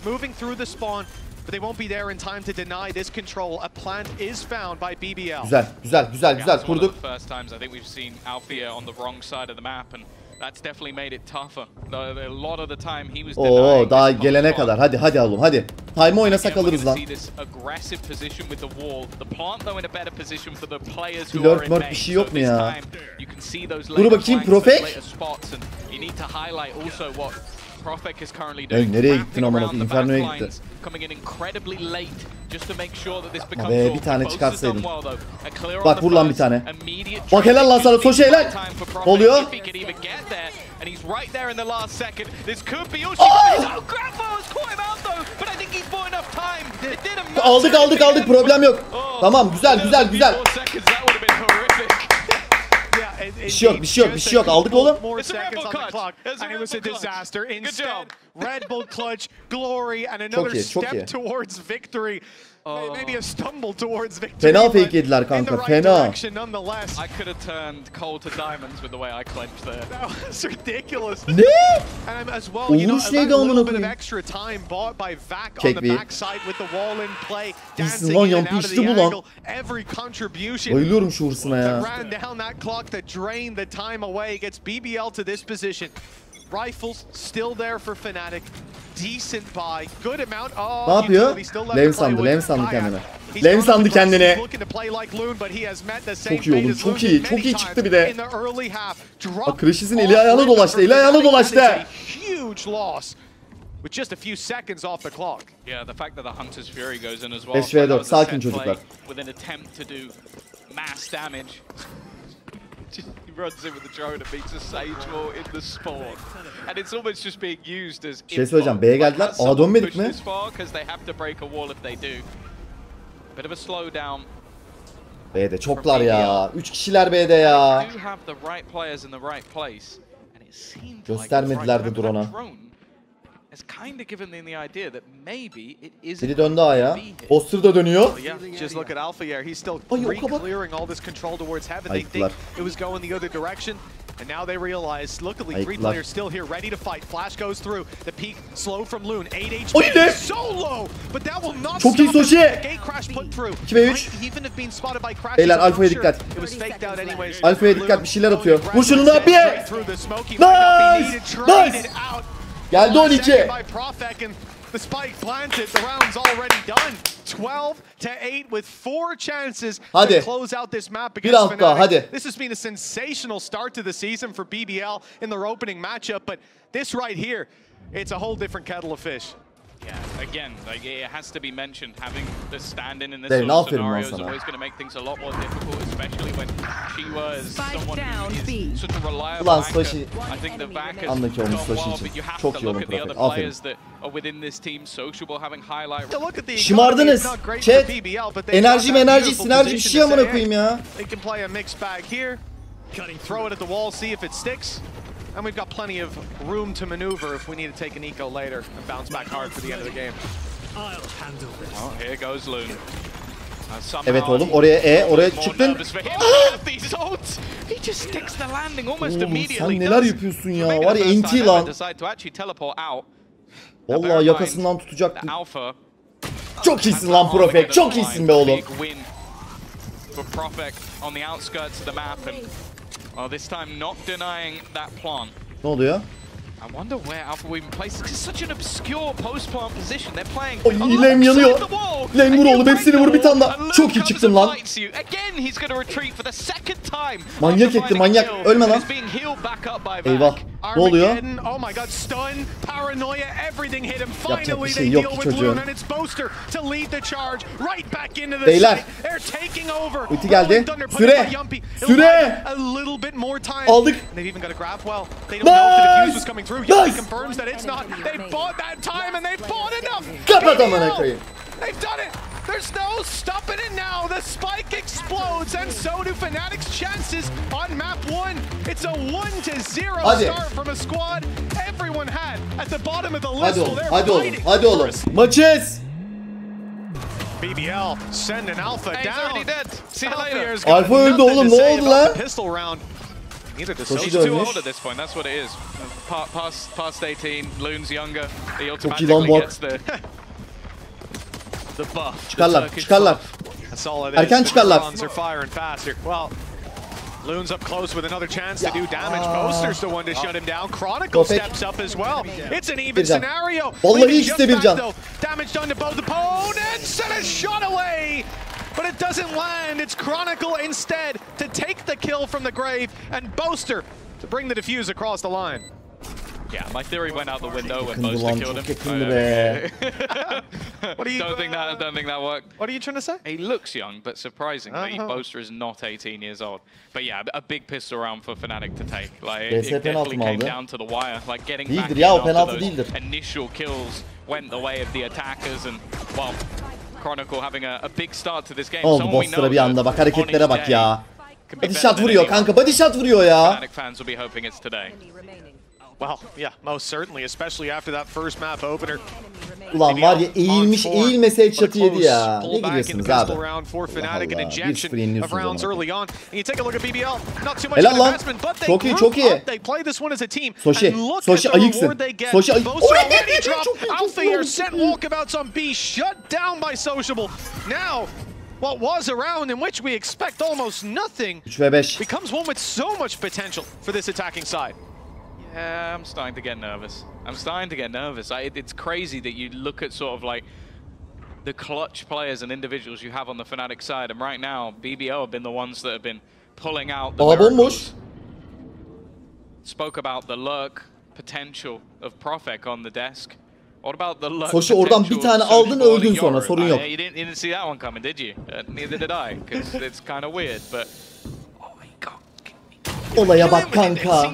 Speaker 2: Moving through the spawn. But they won't be there in time to deny this control. A plant is found by BBL.
Speaker 1: Güzel kurduk.
Speaker 3: First times I think we've seen Alfia on the wrong side of the map, and that's definitely made it tougher. A lot of the time he was denying.
Speaker 1: Daha gelene kadar. Hadi oğlum hadi. Time oynasak alırız lan.
Speaker 3: Aggressive position with the wall. The plant though in a better position for the players who are in main.
Speaker 1: Bir şey yok mu ya?
Speaker 3: You can see those
Speaker 1: dur bakayım Profek.
Speaker 3: spots, and you need to highlight also what Profek is currently doing.
Speaker 1: Nereye gittin amına? Inferno'ya gitti.
Speaker 3: Coming in incredibly late just to make sure that this becomes
Speaker 1: bir tane çıkartsaydım. Bak vur lan bir tane. Bak helal lan sana Soshi, helal. Oluyor.
Speaker 3: And he's right there in the last second. This could be
Speaker 1: Aldık problem yok. Tamam güzel. Bir şey yok. Aldık oğlum.
Speaker 2: Red Bull clutch, glory, and another step towards victory. Maybe a stumble towards victory.
Speaker 1: Fena fake yediler kanka, fena.
Speaker 3: I could have turned coal to diamonds with the way I clenched there.
Speaker 2: That was ridiculous.
Speaker 1: Ne?
Speaker 2: And as well, you know, a little bit of extra time bought by Vac on the backside with the wall in play, dancing in and out of the angle. Every contribution
Speaker 1: bayılıyorum şu hırsına ya.
Speaker 2: ran down that clock that drained the time away. Gets BBL to this position. Rifles still there for FNATIC. Decent buy, good amount.
Speaker 1: Ne yapıyor? Lem sandı kendini. Lem sandı kendini. Çok iyi oğlum, çok iyi çıktı bir de. Bak Crash'in eli ayağına dolaştı,
Speaker 2: With just a few seconds off the clock.
Speaker 3: Yeah, the fact that the Hunter's Fury goes in as well.
Speaker 1: 5v4, sakin çocuklar.
Speaker 3: With an attempt to do mass damage. He runs in with the drone and beats a Sage Wall in the spawn. And it's almost just being used as
Speaker 1: şey söyleyeceğim, B'ye geldiler. A dönmedik mi?
Speaker 3: Because they have to break a wall if they do. Bit of a slowdown.
Speaker 1: B'de çoklar ya. 3 kişiler B'de ya. Göstermediler de drone'a. Biri döndü A'ya. Boster da dönüyor. Ayıktılar.
Speaker 2: And now they realize, look, only 3 players still here, ready to fight. Flash goes through. The peak slow from Loon. 8 HP. So low, but that will not stop the gate crash put through.
Speaker 1: 2v3.
Speaker 2: Even if being spotted by Crash.
Speaker 1: Beyler Alfa'ya dikkat.
Speaker 2: It was faked out anyways.
Speaker 1: Alfa'ya dikkat, bir şeyler atıyor. Vur şunu ne yapıyor? Nice. Geldi 12.
Speaker 2: The spike planted, the round's already done. 12 to 8 with 4 chances to close out this map against FNATIC. This has been a sensational start to the season for BBL in their opening matchup, but this right here, it's a whole different kettle of fish.
Speaker 3: Yeah, again, like it has to be mentioned, having the stand-in in this sort of scenario is always going to make things a lot more difficult, especially when she was someone who is such a reliable actor. I think the Vac has gone well, but you have to look at the other players that are within this team, sociable, having highlight.
Speaker 1: Şımardınız. Chat. Enerji sinerji bir şey amına koyayım ya.
Speaker 2: They can play a mixed bag here. Throw it at the wall, see if it sticks. And we've got plenty of room to maneuver if we need to take an eco later and bounce back hard for the end of the game.
Speaker 3: Oh, here goes Loon.
Speaker 1: Evet oğlum, oraya çıktın.
Speaker 3: He just sticks the landing almost
Speaker 1: oğlum,
Speaker 3: immediately.
Speaker 1: sen neler yapıyorsun ya? Var ya NT lan. Vallahi yakasından tutacaktım. Çok iyisin lan Profek, çok iyisin be oğlum.
Speaker 3: This time not denying that plant.
Speaker 1: Ne oluyor?
Speaker 3: I wonder where Alpha will even place. It's such an obscure post-plant position. They're playing.
Speaker 1: Oy, Lem yanıyor. Lem vur oğlum, hepsini vur bir tane daha. Çok iyi çıktın lan. Manyak etti, manyak. Ölme lan. Eyvah. Ne oluyor? Yapacak bir şey yok ki çocuğun. Beyler. Ulti geldi. Süre. Süre. Aldık. Nice.
Speaker 2: Nice. Confirms that it's not. They bought that time and they bought enough.
Speaker 1: Kapat amına koyayım.
Speaker 2: They've done it. There's no stopping it now. The spike explodes and so do FNATIC's chances on map 1. It's a 1-0 start from a squad everyone had at the bottom of the list.
Speaker 1: Hadi oğlum. Maçız.
Speaker 2: BBL send an Alpha down.
Speaker 3: See you later.
Speaker 1: Alpha öldü oğlum, ne oldu lan?
Speaker 3: He's too old at this point, that's what it is. Past 18, Loon's younger. He automatically gets the buff.
Speaker 1: Çıkarlar. Erken çıkarlar.
Speaker 2: Loon's up close with another chance to do damage. Boaster's the one to shut him down. Chronicle steps up as well. It's an even scenario.
Speaker 1: Vallahi ikisi de bir can.
Speaker 2: Damage done to both opponents and a shot away. But it doesn't land. It's Chronicle instead to take the kill from the grave and Boaster to bring the defuse across the line.
Speaker 3: Yeah, my theory went out the window when Boaster killed him. Don't think that worked.
Speaker 2: What are you trying to say?
Speaker 3: He looks young, but surprisingly, Boaster is not 18 years old. But yeah, a big pistol round for FNATIC to take. Like it definitely came down to the wire. Like getting back in after those initial kills went the way of the attackers, and well, Chronicle having a big start to this game.
Speaker 1: Oldu Boaster'a bir anda, bak hareketlere bak ya. Body shot vuruyor kanka, body shot vuruyor ya.
Speaker 3: FNATIC fans will be hoping it's today.
Speaker 2: Well, yeah, most certainly, especially after that first map opener.
Speaker 1: Ulan var ya eğilmese headshot'ı yedi ya. Ne gidiyorsunuz abi? Allah Allah. 1-0 yeniliyorsunuz o zaman. Helal lan. Çok iyi, çok iyi. Soshi ayıksın. Soshi ayık.
Speaker 2: Alphair sent walkabouts on B, shut down by Sociable. Now, what was a round in which we expect almost nothing
Speaker 1: 3 ve 5
Speaker 2: becomes one with so much potential for this attacking side.
Speaker 3: Yeah, I'm starting to get nervous. It's crazy that you look at sort of like the clutch players and individuals you have on the FNATIC side, and right now BBL have been the ones that have been pulling out the miracles. Spoke about the lurk potential of Profek on the desk. What about the lurk
Speaker 1: Soshi oradan bir tane aldın öldün sonra, sorun yok.
Speaker 3: You didn't see that one coming, did you? Neither did I, because it's kind of weird, but
Speaker 1: olaya bak kanka.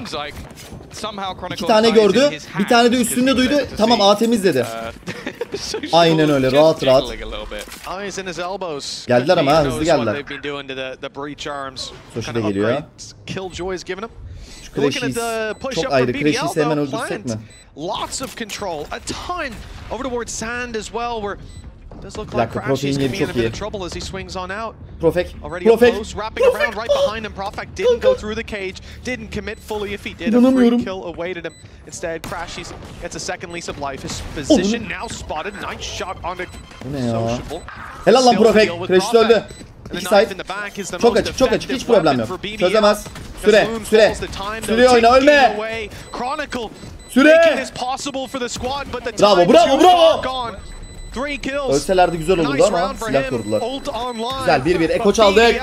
Speaker 1: İki tane gördü, bir tane de üstünde duydu. Tamam, A temiz dedi. Aynen öyle, rahat rahat. Geldiler ama hızlı geldiler. Soshi de geliyor. Şu Crash'i çok ayrı. Crash'i hemen öldürsek mi?
Speaker 2: Lots of control, a ton over towards Sand as well, where it does look like
Speaker 1: Crash is
Speaker 2: going to be in a bit of trouble as he swings on out.
Speaker 1: Profek,
Speaker 2: already up close, wrapping around right behind him. Profek didn't go through the cage, didn't commit fully. If he did, a free kill awaited him. Instead, Crash gets a second lease of life. His position now spotted. Nice shot onto Sociable.
Speaker 1: Helal lan Profek, Crash öldü. İki side. Çok açık, çok açık. Hiç problem yok. Çözemez. Süre. Süre oyna, ölme. Süre! Bravo, bravo, bravo! Ölselerdi güzel olurdu ama silah korudular. Güzel, 1-1. Eko çaldık.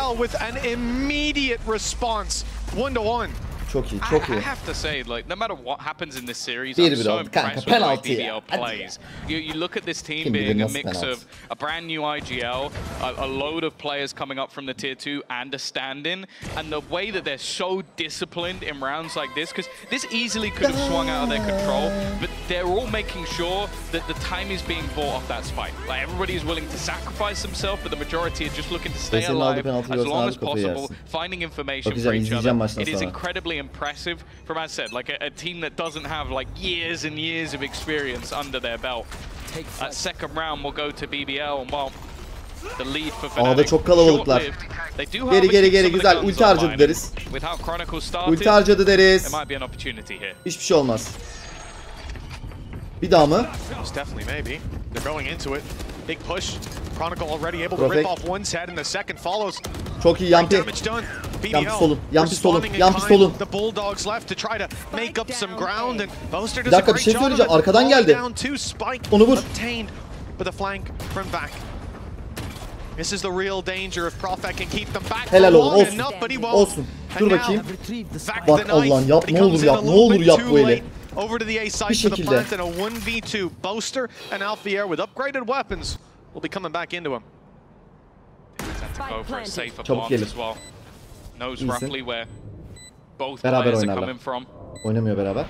Speaker 1: Çok iyi, çok iyi.
Speaker 3: I have to say, like, no matter what happens in this series, I'm so impressed with the way BBL plays. You look at this team being a mix of a brand new IGL, a load of players coming up from the tier 2 and a stand-in, and the way that they're so disciplined in rounds like this, because this easily could have swung out of their control, but they're all making sure that the time is being bought off that spike. Like, everybody is willing to sacrifice themselves, but the majority are just looking to stay alive as long as possible, finding information for each other. It is incredibly impressive from, as I said, like a team that doesn't have like years and years of experience under their belt. That second round will go to BBL, and while the lead for FNATIC
Speaker 1: çok kalabalıklar. Geri güzel. Ulti harcadı deriz. Ulti harcadı deriz. Hiçbir şey olmaz. Bir daha mı?
Speaker 2: Big push. Chronicle already able to rip off one's head, and the second follows.
Speaker 1: Çok iyi Yampi. Yampi solun.
Speaker 2: The Bulldogs left to try to make up some ground, and Boaster
Speaker 1: does a great job of it. Arkadan geldi. Onu vur.
Speaker 2: With a flank from back. This is the real danger if Profek can keep them back.
Speaker 1: Helal olsun. Dur bakayım. Bak Allah'ın yap, ne olur yap bu eli.
Speaker 2: Over to the A side for the plant, and a 1v2. Boaster and Alphair with upgraded weapons will be coming back into him.
Speaker 3: Go for a safer plant as well. Knows roughly where both players are coming from.
Speaker 1: Oynamıyor beraber.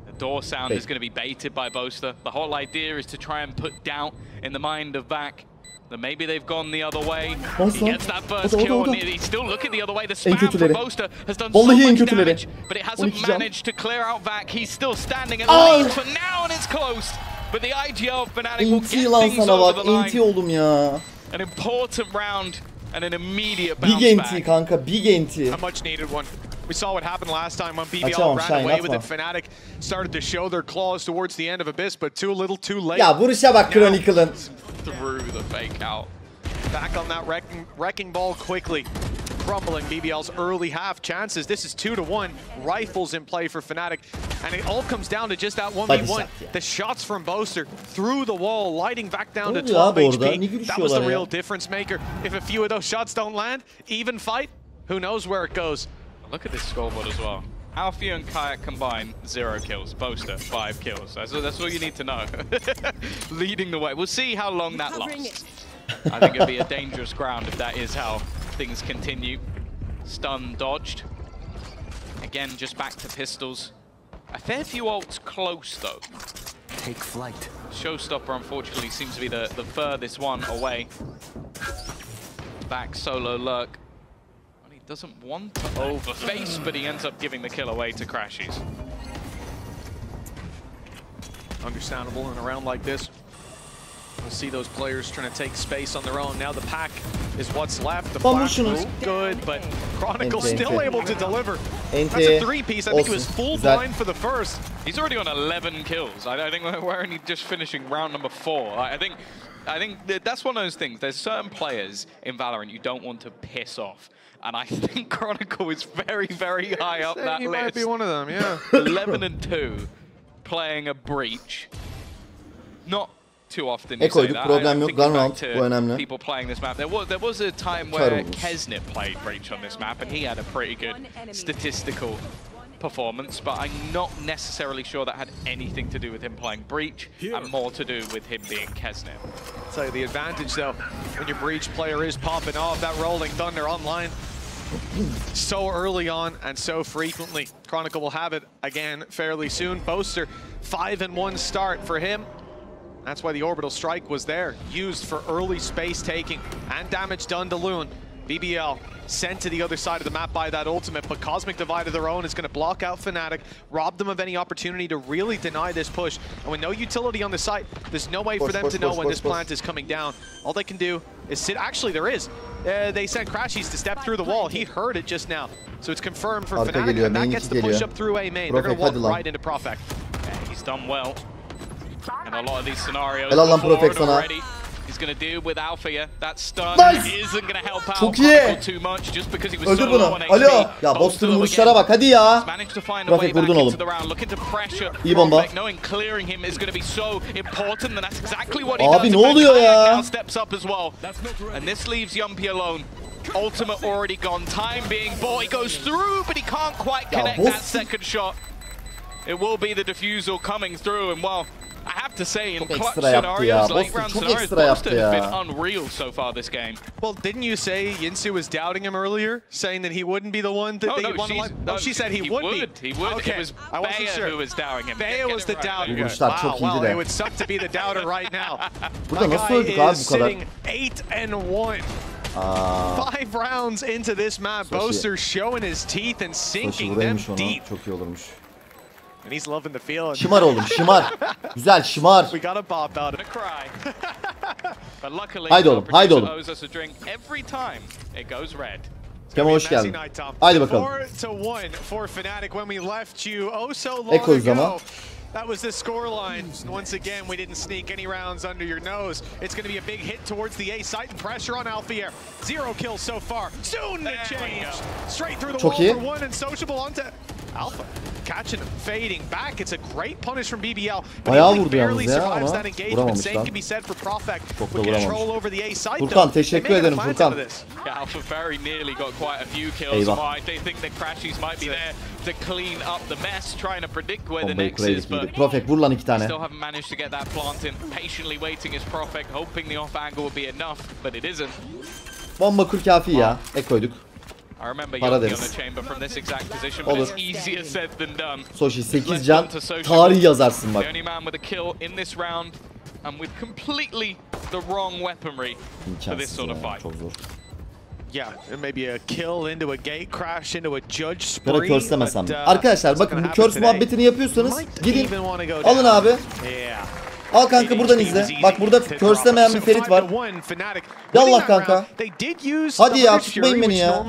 Speaker 3: The door sound is going to be baited by Boaster. The whole idea is to try and put doubt in the mind of Vac. That maybe they've gone the other way. He gets that first kill, and he's still looking the other way. The spam from Boaster has done so much damage, but it hasn't managed to clear out Vac. He's still standing at least for now, and it's close. But the IGL FNATIC will get things over the line. An important round and an immediate bounce back.
Speaker 1: Big NT kanka, big NT.
Speaker 2: A much needed one. We saw what happened last time when BBL ran away with it. FNATIC started to show their claws towards the end of Abyss, but too little, too late.
Speaker 1: Ya vuruşa bak Chronicle'ın.
Speaker 3: Through the fake out.
Speaker 2: Back on that wrecking ball quickly. Crumbling BBL's early half chances. This is 2-1. Rifles in play for FNATIC. And it all comes down to just that 1v1. The shots from Boaster through the wall, lighting back down to 12 HP. That was the real difference maker. If a few of those shots don't land, even fight, who knows where it goes.
Speaker 3: Look at this scoreboard as well. Alfie and Kayak combined, 0 kills. Boaster, 5 kills. That's all you need to know. Leading the way. We'll see how long that lasts. I think it'll be a dangerous ground if that is how things continue. Stun dodged. Again, just back to pistols. A fair few ults close though.
Speaker 5: Take flight.
Speaker 3: Showstopper unfortunately seems to be the furthest one away. Back solo lurk.
Speaker 2: doesn't want to overface, but he ends up giving the kill away to Crashies. Understandable in a round like this. We'll see those players trying to take space on their own. Now the pack is what's left. The flash was good, but Chronicle still able to deliver. That's a three-piece. I think he was full blind for the first.
Speaker 3: He's already on 11 kills. I think we're only just finishing round number 4. I think that's one of those things. There's certain players in Valorant you don't want to piss off. And I think Chronicle is very, very high up that
Speaker 2: he
Speaker 3: list.
Speaker 2: Might be one of them, yeah.
Speaker 3: 11 and 2, playing a breach. Not too often you say that.
Speaker 1: Problem yok. Gun round. Bu önemli.
Speaker 3: People playing this map. There was a time where kesitler played breach on this map, and he had a pretty good statistical performance, but I'm not necessarily sure that had anything to do with him playing breach and more to do with him being kesitler.
Speaker 2: I'll tell you the advantage though, when your breach player is popping off, that rolling thunder online so early on and so frequently. Chronicle will have it again fairly soon. Boaster, 5-1 start for him. That's why the orbital strike was there, used for early space taking and damage done to Loon. BBL sent to the other side of the map by that ultimate, but Cosmic Divide of their own is going to block out FNATIC, rob them of any opportunity to really deny this push. And with no utility on the site, there's no way for them to know when this plant is coming down. All they can do is sit. Actually, there is. They sent Crashies to step through the wall. He heard it just now. So it's confirmed for FNATIC, and that gets the push up through A main. They're going to walk right into Profek.
Speaker 3: Yeah, he's done well. And a lot of these scenarios
Speaker 1: already.
Speaker 3: He's going to deal with Alpha here. That stun isn't going to help out
Speaker 1: Chronicle
Speaker 3: too much just because he was so
Speaker 1: low
Speaker 3: on HP.
Speaker 1: Alo. Ya Boster'ın vuruşlara bak hadi ya.
Speaker 3: Managed to find a way back into the round, looking to pressure Profek, knowing clearing him is going to be so important, and that's exactly what he does.
Speaker 1: Abi ne oluyor ya?
Speaker 3: Now steps up as well. And this leaves Yumpy alone. Ultimate already gone, time being bought. He goes through, but he can't quite connect that second shot. It will be the defusal coming through, and well, I have to say, in clutch scenarios, late round scenarios, Boaster has been unreal so far this game.
Speaker 2: Well, didn't you say Yinsu was doubting him earlier, saying that he wouldn't be the one that they want to like? No, she said he would be.
Speaker 3: He would.
Speaker 2: Okay.
Speaker 3: It was Baya who was doubting him.
Speaker 2: Baya was the doubter.
Speaker 1: Wow,
Speaker 2: well, it would suck to be the doubter right now.
Speaker 1: Burada nasıl öldük abi bu kadar?
Speaker 2: 8-1. 5 rounds into this map, Boaster showing his teeth and sinking them deep.
Speaker 1: Çok iyi olurmuş.
Speaker 2: And he's loving the feeling.
Speaker 1: Şımar oğlum, şımar. Güzel şımar.
Speaker 2: We got a bop out of it.
Speaker 3: But luckily,
Speaker 1: haydi oğlum, haydi oğlum.
Speaker 3: Every time it goes red.
Speaker 1: Kema hoş geldin. Haydi bakalım.
Speaker 2: 4-1 for FNATIC when we left you oh so long ago. That was the scoreline. Once again, we didn't sneak any rounds under your nose. It's going to be a big hit towards the A site and pressure on Alpha here. 0 kills so far. Soon to change. Straight through the wall for one and sociable onto Alpha. Catching him, fading back. It's a great punish from BBL. But he barely survives that engagement. Same can be said for Profek with control over the A site.
Speaker 1: Furkan teşekkür ederim Furkan.
Speaker 3: Alpha very nearly got quite a few kills. They think the Crashies might be there to clean up the mess, trying to predict where the next is. But
Speaker 1: Profek vur lan 2 tane.
Speaker 3: Still haven't managed to get that plant in. Patiently waiting is Profek, hoping the off angle will be enough, but it isn't.
Speaker 1: Bomba kur kafi ya. Koyduk.
Speaker 3: I remember Yumpy on the chamber from this exact position, but it's easier said than done.
Speaker 1: Soshi 8 can, tarih yazarsın bak.
Speaker 3: The only man with a kill in this round, and with completely the wrong weaponry for this sort of fight.
Speaker 1: Çok zor.
Speaker 2: Yeah, maybe a kill into a gate crash into a judge spree.
Speaker 1: Böyle körslemesem. Arkadaşlar bakın bu körs muhabbetini yapıyorsanız gidin alın abi. Al kanka buradan izle. Bak burada körslemeyen bir Ferit var. Yallah kanka. Hadi ya tutmayın beni ya.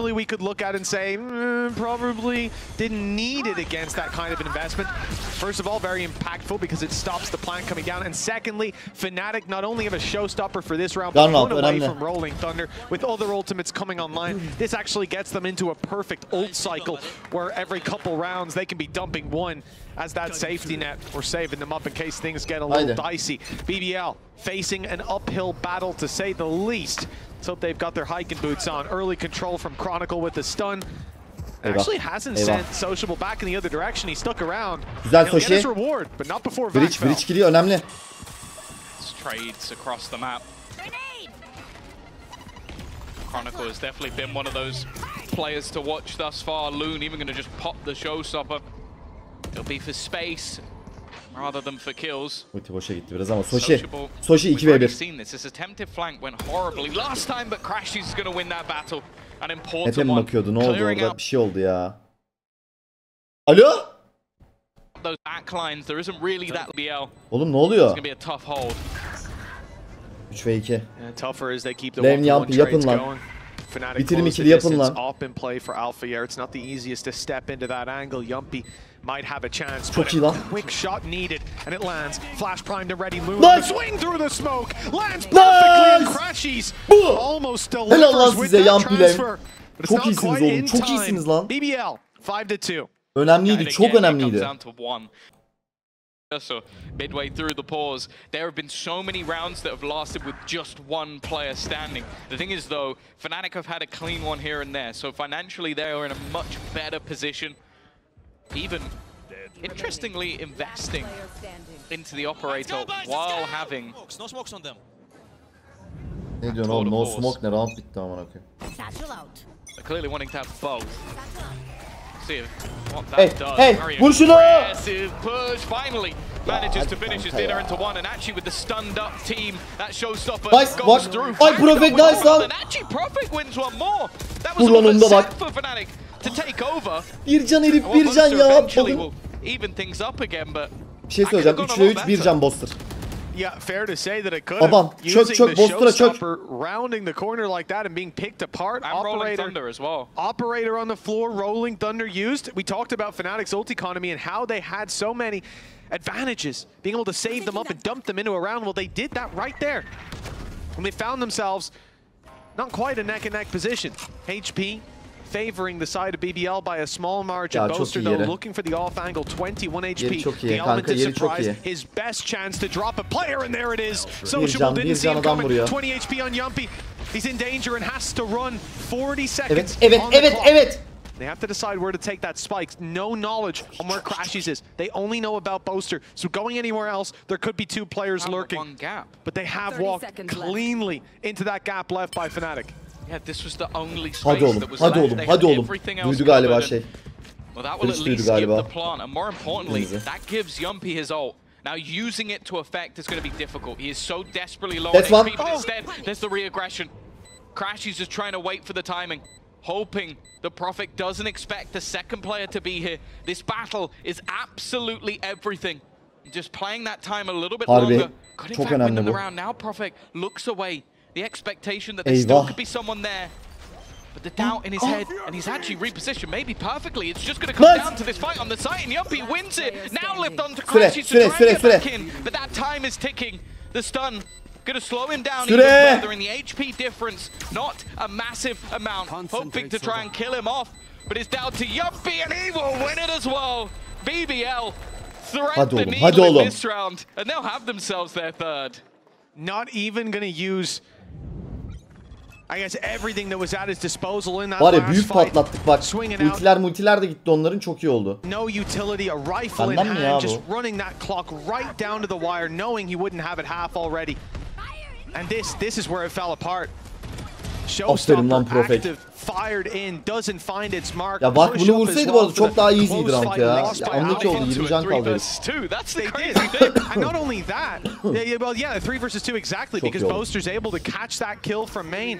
Speaker 2: Probably didn't need it against that kind of an investment. First of all, very impactful because it stops the plant coming down. And secondly, FNATIC not only have a showstopper for this round, but one away from Rolling Thunder. With other ultimates coming online, this actually gets them into a perfect ult cycle where every couple rounds they can be dumping one as that safety net or saving them up in case things get a little dicey. BBL facing an uphill battle to say the least. Let's hope they've got their hiking boots on. Early control from Chronicle with the stun. Actually hasn't sent Sociable back in the other direction. He stuck around.
Speaker 1: Güzel
Speaker 2: He'll get his reward, but not before
Speaker 1: Bridge gidiyor önemli.
Speaker 3: Trades across the map. Chronicle has definitely been one of those players to watch thus far. Loon even going to just pop the showstopper. It'll be for space rather than for kills.
Speaker 1: Ulti boşa gitti biraz ama Soshi 2v1.
Speaker 3: Seen this. This attempted flank went horribly last time, but Crashies is going to win that battle. An important
Speaker 1: one.
Speaker 3: one.
Speaker 1: Bakıyordu. Ne oldu orada? Bir şey oldu ya. Alo?
Speaker 3: without those backlines, there isn't really that BBL.
Speaker 1: Oğlum ne oluyor?
Speaker 3: It's gonna be a tough hold.
Speaker 1: 3 ve 2.
Speaker 2: Tougher as they keep the
Speaker 1: Lane
Speaker 2: one-to-one trades
Speaker 1: yapın lan.
Speaker 2: going. FNATIC
Speaker 1: Bitirim
Speaker 2: close the
Speaker 1: ikili yapın
Speaker 2: distance,
Speaker 1: lan.
Speaker 2: up in play for Alpha here. It's not the easiest to step into that angle. Yumpy might have a chance.
Speaker 1: Çok iyi lan.
Speaker 2: Quick shot needed, and it lands. Flash primed and ready. Luna
Speaker 1: Nice.
Speaker 2: swing through the smoke. Lands perfectly and crashes.
Speaker 1: Bu.
Speaker 2: Almost
Speaker 1: Helal lan
Speaker 2: delivers with
Speaker 1: size
Speaker 2: that
Speaker 1: Yumpy
Speaker 2: transfer.
Speaker 1: Lane.
Speaker 2: But it's
Speaker 1: Çok
Speaker 2: not
Speaker 1: iyisiniz
Speaker 2: quite
Speaker 1: oğlum.
Speaker 2: in
Speaker 1: Çok
Speaker 2: time.
Speaker 1: iyisiniz lan.
Speaker 2: BBL 5-2.
Speaker 1: Önemliydi.
Speaker 3: And
Speaker 1: Çok
Speaker 3: again, it
Speaker 1: önemliydi.
Speaker 3: comes down to one. So midway through the pause, there have been so many rounds that have lasted with just one player standing. The thing is though, FNATIC have had a clean one here and there, so financially they are in a much better position. Even, interestingly, investing into the operator while having...
Speaker 6: No smokes on them.
Speaker 1: Ne diyorsun oğlum? No smoke ne? Round bitti amına koyayım.
Speaker 3: Clearly wanting to have both. See what that
Speaker 1: Hey,
Speaker 3: does.
Speaker 1: hey,
Speaker 3: Very
Speaker 1: vur şunu!
Speaker 3: aggressive push. Finally manages to finish his
Speaker 1: kanka
Speaker 3: dinner
Speaker 1: ya.
Speaker 3: into one, and actually with the stunned up team, that showstopper
Speaker 1: Nice,
Speaker 3: goes
Speaker 1: bak.
Speaker 3: through.
Speaker 1: Ay, Profek nice lan.
Speaker 3: And actually Profek wins one more. That was
Speaker 1: Vur lan
Speaker 3: a
Speaker 1: önünde bak.
Speaker 3: set for FNATIC to take over.
Speaker 1: Bir can herif,
Speaker 3: Well,
Speaker 1: bir can
Speaker 3: Monster
Speaker 1: ya.
Speaker 3: eventually
Speaker 1: Bakın.
Speaker 3: will even things up again, but
Speaker 1: Bir şey söyleyeceğim. 3'le 3 bir can Boster.
Speaker 2: Yeah, fair to say that it could
Speaker 1: Babam,
Speaker 2: have.
Speaker 1: çök,
Speaker 2: Using
Speaker 1: çök,
Speaker 2: the
Speaker 1: Boster'a çök.
Speaker 2: showstopper, rounding the corner like that and being picked apart.
Speaker 3: I'm rolling Thunder as well.
Speaker 2: Operator on the floor, rolling Thunder used. We talked about FNATIC's ult economy and how they had so many advantages, being able to save them up and dump them into a round. Well, they did that right there. And they found themselves not quite a neck-and-neck position. HP favoring the side of BBL by a small margin.
Speaker 1: Ya, çok
Speaker 2: Boaster
Speaker 1: iyi
Speaker 2: though
Speaker 1: yeri.
Speaker 2: looking for the off angle, 21
Speaker 1: Yeri
Speaker 2: HP.
Speaker 1: çok iyi
Speaker 2: The element
Speaker 1: kanka,
Speaker 2: of
Speaker 1: yeri çok
Speaker 2: surprise,
Speaker 1: iyi.
Speaker 2: his best chance to drop a player, and there it is.
Speaker 1: Bir
Speaker 2: Sociable
Speaker 1: can,
Speaker 2: didn't
Speaker 1: bir
Speaker 2: see him
Speaker 1: can adam
Speaker 2: coming.
Speaker 1: vuruyor.
Speaker 2: 20 HP on Yumpy. He's in danger and has to run 40 seconds
Speaker 1: Evet, evet,
Speaker 2: on the
Speaker 1: evet,
Speaker 2: clock.
Speaker 1: evet.
Speaker 2: They have to decide where to take that spike. No knowledge on where Crashies is. They only know about Boaster. So going anywhere else, there could be two players lurking.
Speaker 3: One gap.
Speaker 2: But they have walked cleanly into that gap left by FNATIC.
Speaker 3: Yeah, this was the only space
Speaker 1: Hadi oğlum,
Speaker 3: that was
Speaker 1: hadi
Speaker 3: left.
Speaker 1: oğlum,
Speaker 3: They
Speaker 1: hadi
Speaker 3: had
Speaker 1: oğlum.
Speaker 3: everything else
Speaker 1: Duydu galiba
Speaker 3: covered,
Speaker 1: şey.
Speaker 3: and- Well, that will at
Speaker 1: Duydu
Speaker 3: least give
Speaker 1: galiba.
Speaker 3: the plant, and more importantly,
Speaker 1: Denizi.
Speaker 3: that gives Yumpy his ult. Now, using it to effect is going to be difficult. He is so desperately low
Speaker 1: That's
Speaker 3: on
Speaker 1: one.
Speaker 3: HP, but instead, there's the re-aggression. Crash is just trying to wait for the timing, hoping the Prophet doesn't expect the second player to be here. This battle is absolutely everything. Just playing that time a little bit
Speaker 1: Harbi,
Speaker 3: longer. Could in
Speaker 1: çok
Speaker 3: fact win
Speaker 1: önemli
Speaker 3: them the
Speaker 1: bu.
Speaker 3: round. Now Prophet looks away. The expectation that there still
Speaker 1: Eyvah.
Speaker 3: could be someone there. But the doubt in his head, and he's actually repositioned maybe perfectly. It's just going to come
Speaker 1: Nice.
Speaker 3: down to this fight on the site, and Yumpy wins it. Now lift onto
Speaker 1: Süre,
Speaker 3: Crashes to
Speaker 1: süre,
Speaker 3: try and
Speaker 1: süre,
Speaker 3: get back
Speaker 1: süre.
Speaker 3: in. But that time is ticking. The stun going to slow him down
Speaker 1: Süre.
Speaker 3: even further, and the HP difference, not a massive amount. Hoping to
Speaker 5: Concentrate,
Speaker 3: try and kill him off, but it's down to Yumpy, and he will win it as well. BBL thread
Speaker 1: Hadi
Speaker 3: the
Speaker 1: oğlum,
Speaker 3: needle
Speaker 1: hadi
Speaker 3: in
Speaker 1: oğlum.
Speaker 3: this round, and they'll have themselves their third.
Speaker 2: Not even going to use, I guess, everything that was at his disposal in that
Speaker 1: Var ya
Speaker 2: last
Speaker 1: büyük
Speaker 2: fight.
Speaker 1: patlattık bak.
Speaker 2: Swinging out.
Speaker 1: Multiler de gitti onların, çok iyi oldu.
Speaker 2: No utility, a rifle in
Speaker 1: Benden mi ya
Speaker 2: hand, just
Speaker 1: bu?
Speaker 2: running that clock right down to the wire, knowing he wouldn't have it half already. And this is where it fell apart.
Speaker 1: Aferin lan
Speaker 2: Showstopper
Speaker 1: Profek.
Speaker 2: active, fired in, doesn't find its mark.
Speaker 1: Ya bak
Speaker 2: Push
Speaker 1: bunu
Speaker 2: up as
Speaker 1: vursaydı
Speaker 2: well
Speaker 1: bu arada
Speaker 2: for
Speaker 1: çok
Speaker 2: the
Speaker 1: daha easy'ydi
Speaker 2: close
Speaker 1: rank
Speaker 2: fight
Speaker 1: ya.
Speaker 2: lost by
Speaker 1: Anlık
Speaker 2: Alpha.
Speaker 1: oldu, 20 can kaldı herif.
Speaker 3: 3 that's the
Speaker 2: They
Speaker 3: crazy
Speaker 2: did.
Speaker 3: thing.
Speaker 2: And not only that, well, yeah, 3 versus 2 exactly,
Speaker 1: Çok
Speaker 2: because
Speaker 1: iyi oldu.
Speaker 2: Boaster's able to catch that kill from main,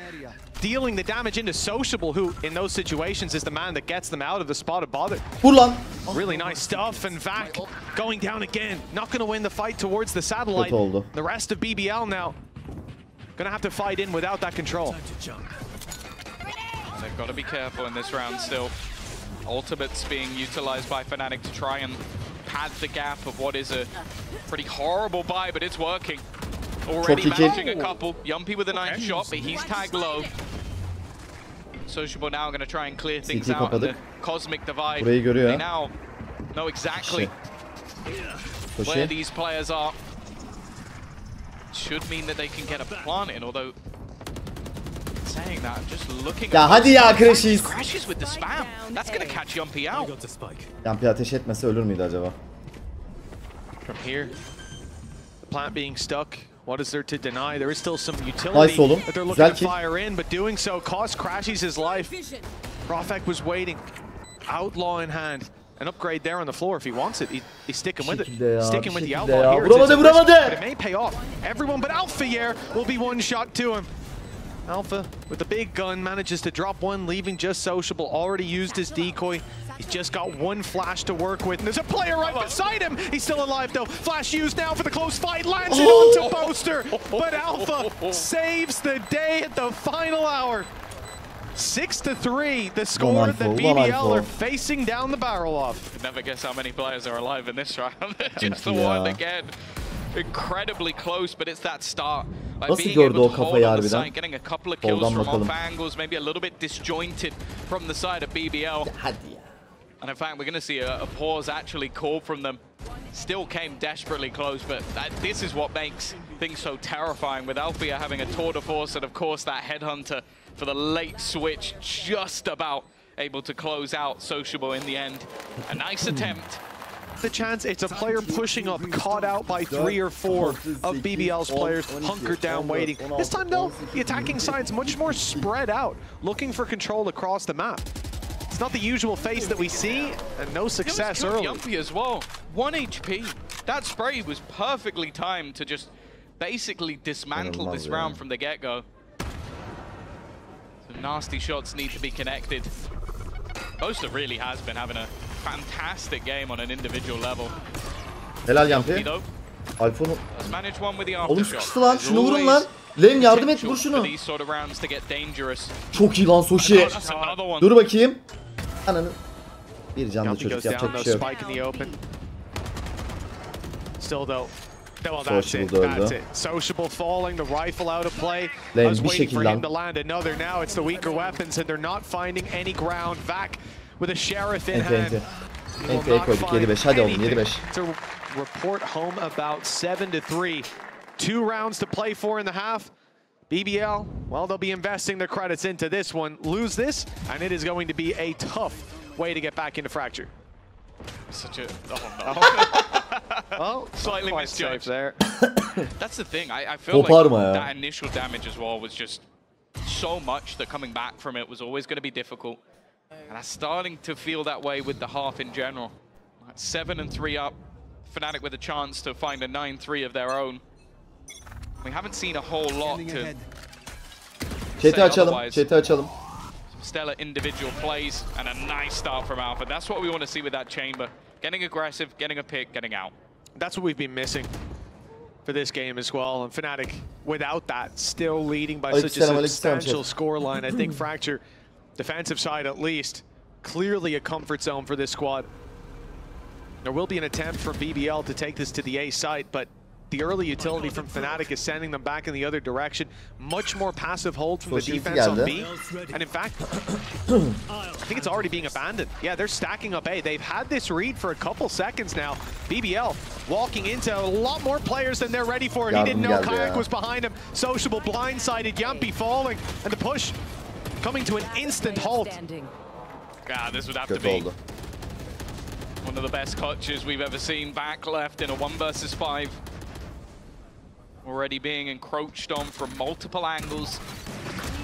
Speaker 2: dealing the damage into Sociable, who in those situations is the man that gets them out of the spot of bother.
Speaker 1: Vur lan.
Speaker 2: Really nice stuff, and Vac going down again. Not going to win the fight towards the satellite.
Speaker 1: Kötü oldu.
Speaker 2: The rest of BBL now going to have to fight in without that control.
Speaker 3: They've got to be careful in this round still. Ultimates being utilized by FNATIC to try and pad the gap of what is a pretty horrible buy, but it's working. Already
Speaker 1: Çok iyi.
Speaker 3: managing a couple. Yumpy with a nice shot, but he's tagged low. Sociable now going to try and clear things
Speaker 1: CT
Speaker 3: out in the
Speaker 1: kapadık.
Speaker 3: cosmic divide.
Speaker 1: Burayı görüyor.
Speaker 3: They now know exactly where
Speaker 1: Koşu.
Speaker 3: these players are. Should mean that they can get a plant in, although saying that, I'm just looking
Speaker 1: Ya
Speaker 3: at
Speaker 1: hadi ya Crashies.
Speaker 3: Crashes with the spam. That's going to catch Yumpy out.
Speaker 5: Got the spike.
Speaker 1: Yampi ateş etmese ölür müydü acaba?
Speaker 2: From here, the plant being stuck. What is there to deny? There is still some utility
Speaker 1: Nice oğlum.
Speaker 2: that they're looking
Speaker 1: Güzel
Speaker 2: to
Speaker 1: kill.
Speaker 2: fire in, but doing so cost Crashies his life. Profek was waiting, outlaw in hand. An upgrade there on the floor if he wants it. He's sticking with
Speaker 1: şekilde ya,
Speaker 2: it. Sticking
Speaker 1: bir
Speaker 2: with the
Speaker 1: şekilde
Speaker 2: outlaw
Speaker 1: ya.
Speaker 2: here. It's
Speaker 1: Vuramadı,
Speaker 2: a risk,
Speaker 1: vuramadı.
Speaker 2: but it may pay off. Everyone but Alpha here will be one shot to him. Alpha with the big gun manages to drop one, leaving just Sociable. Already used his decoy. He's just got one flash to work with, and there's a player right beside him. He's still alive though. Flash used now for the close fight, lands it onto Boaster, but Alpha saves the day at the final hour. 6-3, the score that BBL are facing down the barrel of.
Speaker 3: Never guess how many players are alive in this round. Just the one again. Incredibly close, but it's that start. Like being able to hold on the side, getting a couple of kills from off angles, maybe a little bit disjointed from the side of BBL. And in fact, we're going to see a pause actually called from them. Still came desperately close, but this is what makes things so terrifying, with Althea having a tour de force and of course that headhunter for the late switch, just about able to close out Sociable in the end. A nice attempt.
Speaker 2: The chance, it's a player pushing up, caught out by 3 or 4 of BBL's players, hunkered down waiting. This time though, the attacking side's much more spread out, looking for control across the map. It's not the usual face that we see, and no success early.
Speaker 3: Yumpy as well, 1 HP. That spray was perfectly timed to just basically dismantle this round from the get-go. The nasty shots need to be connected. Boaster really has been having a fantastic game on an individual level.
Speaker 1: Helal Yampi. Alfon'u. Oğlum sıkıştı lan. Şunu vurun lan. Lane yardım et, vur şunu. Çok iyi lan Soshi. Dur bakayım. Ananı. Bir canlı çocuk, yapacak bir şey yok.
Speaker 2: Still though. Well, that's it. That's it. Sociable falling, the rifle out of play. I was waiting for him to land another. Now it's the weaker weapons, and they're not finding any ground. Back with a sheriff in hand.
Speaker 1: koyduk 7-5. Hadi oğlum 7-5.
Speaker 2: To report home about 7-3. 2 rounds to play for in the half. BBL, well, they'll be investing their credits into this one. Lose this, and it is going to be a tough way to get back into Fracture.
Speaker 3: Such a... Oh, no.
Speaker 2: Oh,
Speaker 3: slightly misjudged
Speaker 2: there.
Speaker 3: That's the thing. I feel like that initial damage as well was just so much that coming back from it was always going to be difficult. And I'm starting to feel that way with the half in general. 7-3 up. FNATIC with a chance to find a 9-3 of their own. We haven't seen a whole lot to
Speaker 1: Chat'i açalım. Chat'i açalım.
Speaker 3: Stellar individual plays and a nice start from Alpha. That's what we want to see with that chamber. Getting aggressive, getting a pick, getting out.
Speaker 2: That's what we've been missing for this game as well. And FNATIC, without that, still leading by such a substantial scoreline. I think Fracture, defensive side at least, clearly a comfort zone for this squad. There will be an attempt from BBL to take this to the A site, but the early utility from FNATIC is sending them back in the other direction. Much more passive hold from the defense on B. And in fact, I think it's already being abandoned. Yeah, they're stacking up A. They've had this read for a couple seconds now. BBL walking into a lot more players than they're ready for. He didn't know Kayak was behind him. Sociable blindsided, Yampi falling, and the push coming to an instant halt.
Speaker 3: God, this would have to be one of the best clutches we've ever seen. Back left in a 1 versus 5. Already being encroached on from multiple angles.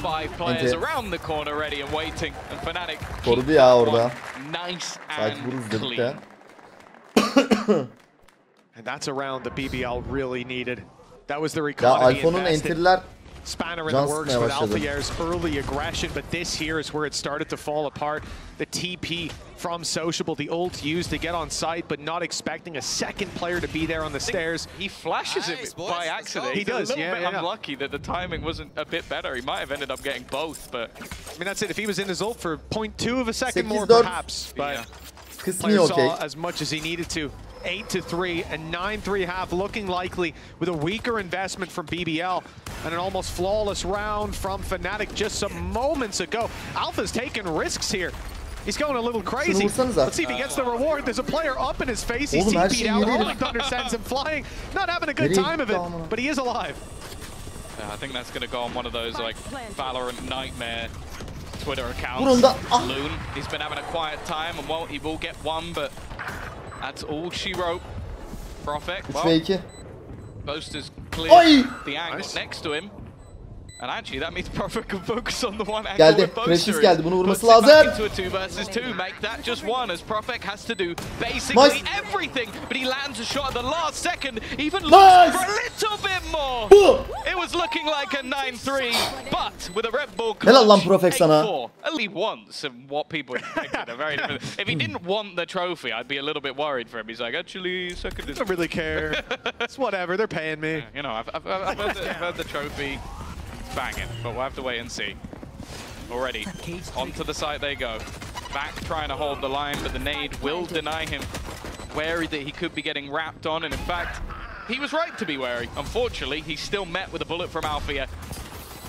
Speaker 3: 5 players around the corner ready and waiting. And FNATIC
Speaker 1: korudu ya orada.
Speaker 3: Nice and clean.
Speaker 2: And that's a round that BBL really needed. That was the economy invested. Spanner in the works with Althier's early aggression, but this here is where it started to fall apart. The TP from Sociable, the ult used to get on site, but not expecting a second player to be there on the stairs.
Speaker 3: He flashes it by accident.
Speaker 2: He does,
Speaker 3: a little bit unlucky that the timing wasn't a bit better. He might have ended up getting both, but...
Speaker 2: I mean, that's it. If he was in his ult for 0.2 of a second more, perhaps. But player saw as much as he needed to. 8-3 and 9-3 half looking likely with a weaker investment from BBL and an almost flawless round from FNATIC just some moments ago. Alpha's taking risks here. He's going a little crazy. Let's see if he gets the reward. There's a player up in his face. He's TP'd out. Rolling Thunder sends him flying. Not having a good time of it, but he is alive.
Speaker 3: Yeah, I think that's going to go on one of those like Valorant Nightmare Twitter accounts. Loon, he's been having a quiet time and well, he will get one, but that's all she wrote. Prophet, well, Boaster's clear the angle next to him. And actually that means Prophet can focus on the one angle with Boaster.
Speaker 1: Geldi, bunu vurması lazım.
Speaker 3: Into a 2 versus 2, make that just 1 as Prophet has to do basically everything. But he lands a shot at the last second, even looks for a little bit more. It was was looking like a 9-3, but with a Red Bull
Speaker 1: Helal lan
Speaker 3: clutch,
Speaker 1: Profek sana.
Speaker 3: 8-4. At least once of what people expected. Very different. If he didn't want the trophy, I'd be a little bit worried for him. He's like, actually, second is...
Speaker 2: I don't really care. It's whatever, they're paying me.
Speaker 3: You know, I've heard the trophy. It's banging, but we'll have to wait and see. Already, onto the site they go. Back trying to hold the line, but the nade will deny him. Wary that he could be getting wrapped on, and in fact, he was right to be wary. Unfortunately, he's still met with a bullet from Alfia.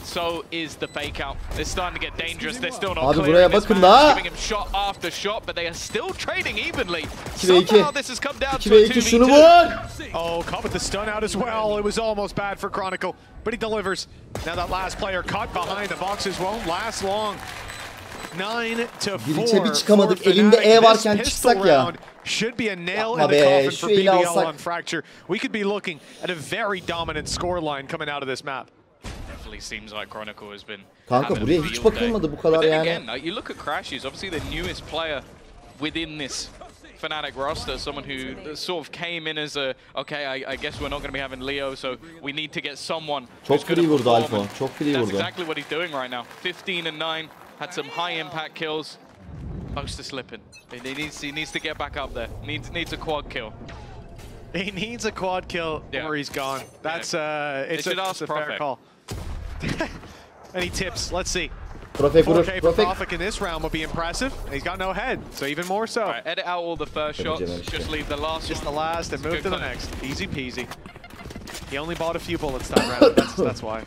Speaker 3: So is the fake out. They're starting to get dangerous. They're still not clearing this man, giving him shot after shot, but they are still trading evenly. Somehow this has come down to a 2v2.
Speaker 2: Oh, caught with the stun out as well. It was almost bad for Chronicle, but he delivers. Now that last player caught behind the boxes won't last long. 9-4
Speaker 1: bir çıkamadık. Elinde E varken çıksak ya.
Speaker 2: Should be a nail in the coffin for BBL on Fracture. We could be looking at a very dominant scoreline coming out of this map.
Speaker 3: Definitely seems like Chronicle has been.
Speaker 1: Kanka buraya hiç bakılmadı bu kadar yani.
Speaker 3: Again, you look at Crashies, obviously the newest player within this FNATIC roster, someone who sort of came in as a, okay, I guess we're not going to be having Leo, so we need to get someone.
Speaker 1: Çok free vurdu Alfa. Çok free vurdu.
Speaker 3: That's exactly what he's doing right now. 15-9, had some high impact kills. Close to slipping. He needs to get back up there. Needs a quad kill.
Speaker 2: He needs a quad kill, or he's gone. That's it's a fair call. Any tips? Let's see. 4K for Profek in this round would be impressive. And he's got no head, so even more so.
Speaker 3: Right, edit out all the first shots. Just leave the last.
Speaker 2: Just the last and move to the next. Easy peasy. He only bought a few bullets that round. That's why.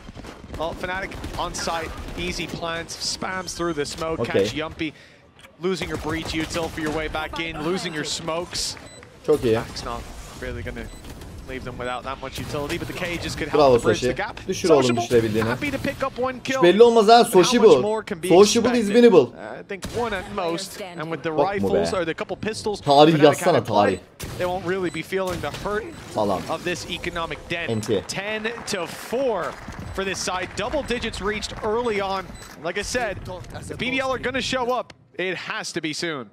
Speaker 2: Well, FNATIC on site, easy plants, spams through the smoke, catch Yumpy. Losing your breach util for your way back in, losing your smokes.
Speaker 1: Çok iyi.
Speaker 2: Back's not really going to leave them without that much utility, but the cages could help to bridge the gap.
Speaker 1: Düşür oğlum düşürebildiğini.
Speaker 2: Happy to pick up one kill.
Speaker 1: Hiç belli olmaz ha. Sociable. Sociable is winnable.
Speaker 2: I think one at most, and with the rifles or the couple pistols,
Speaker 1: tarih yazsana tarih.
Speaker 2: They won't really be feeling the hurt of this economic dent. 10-4 for this side. Double digits reached early on. Like I said, if BBL are going to show up, it has to be soon.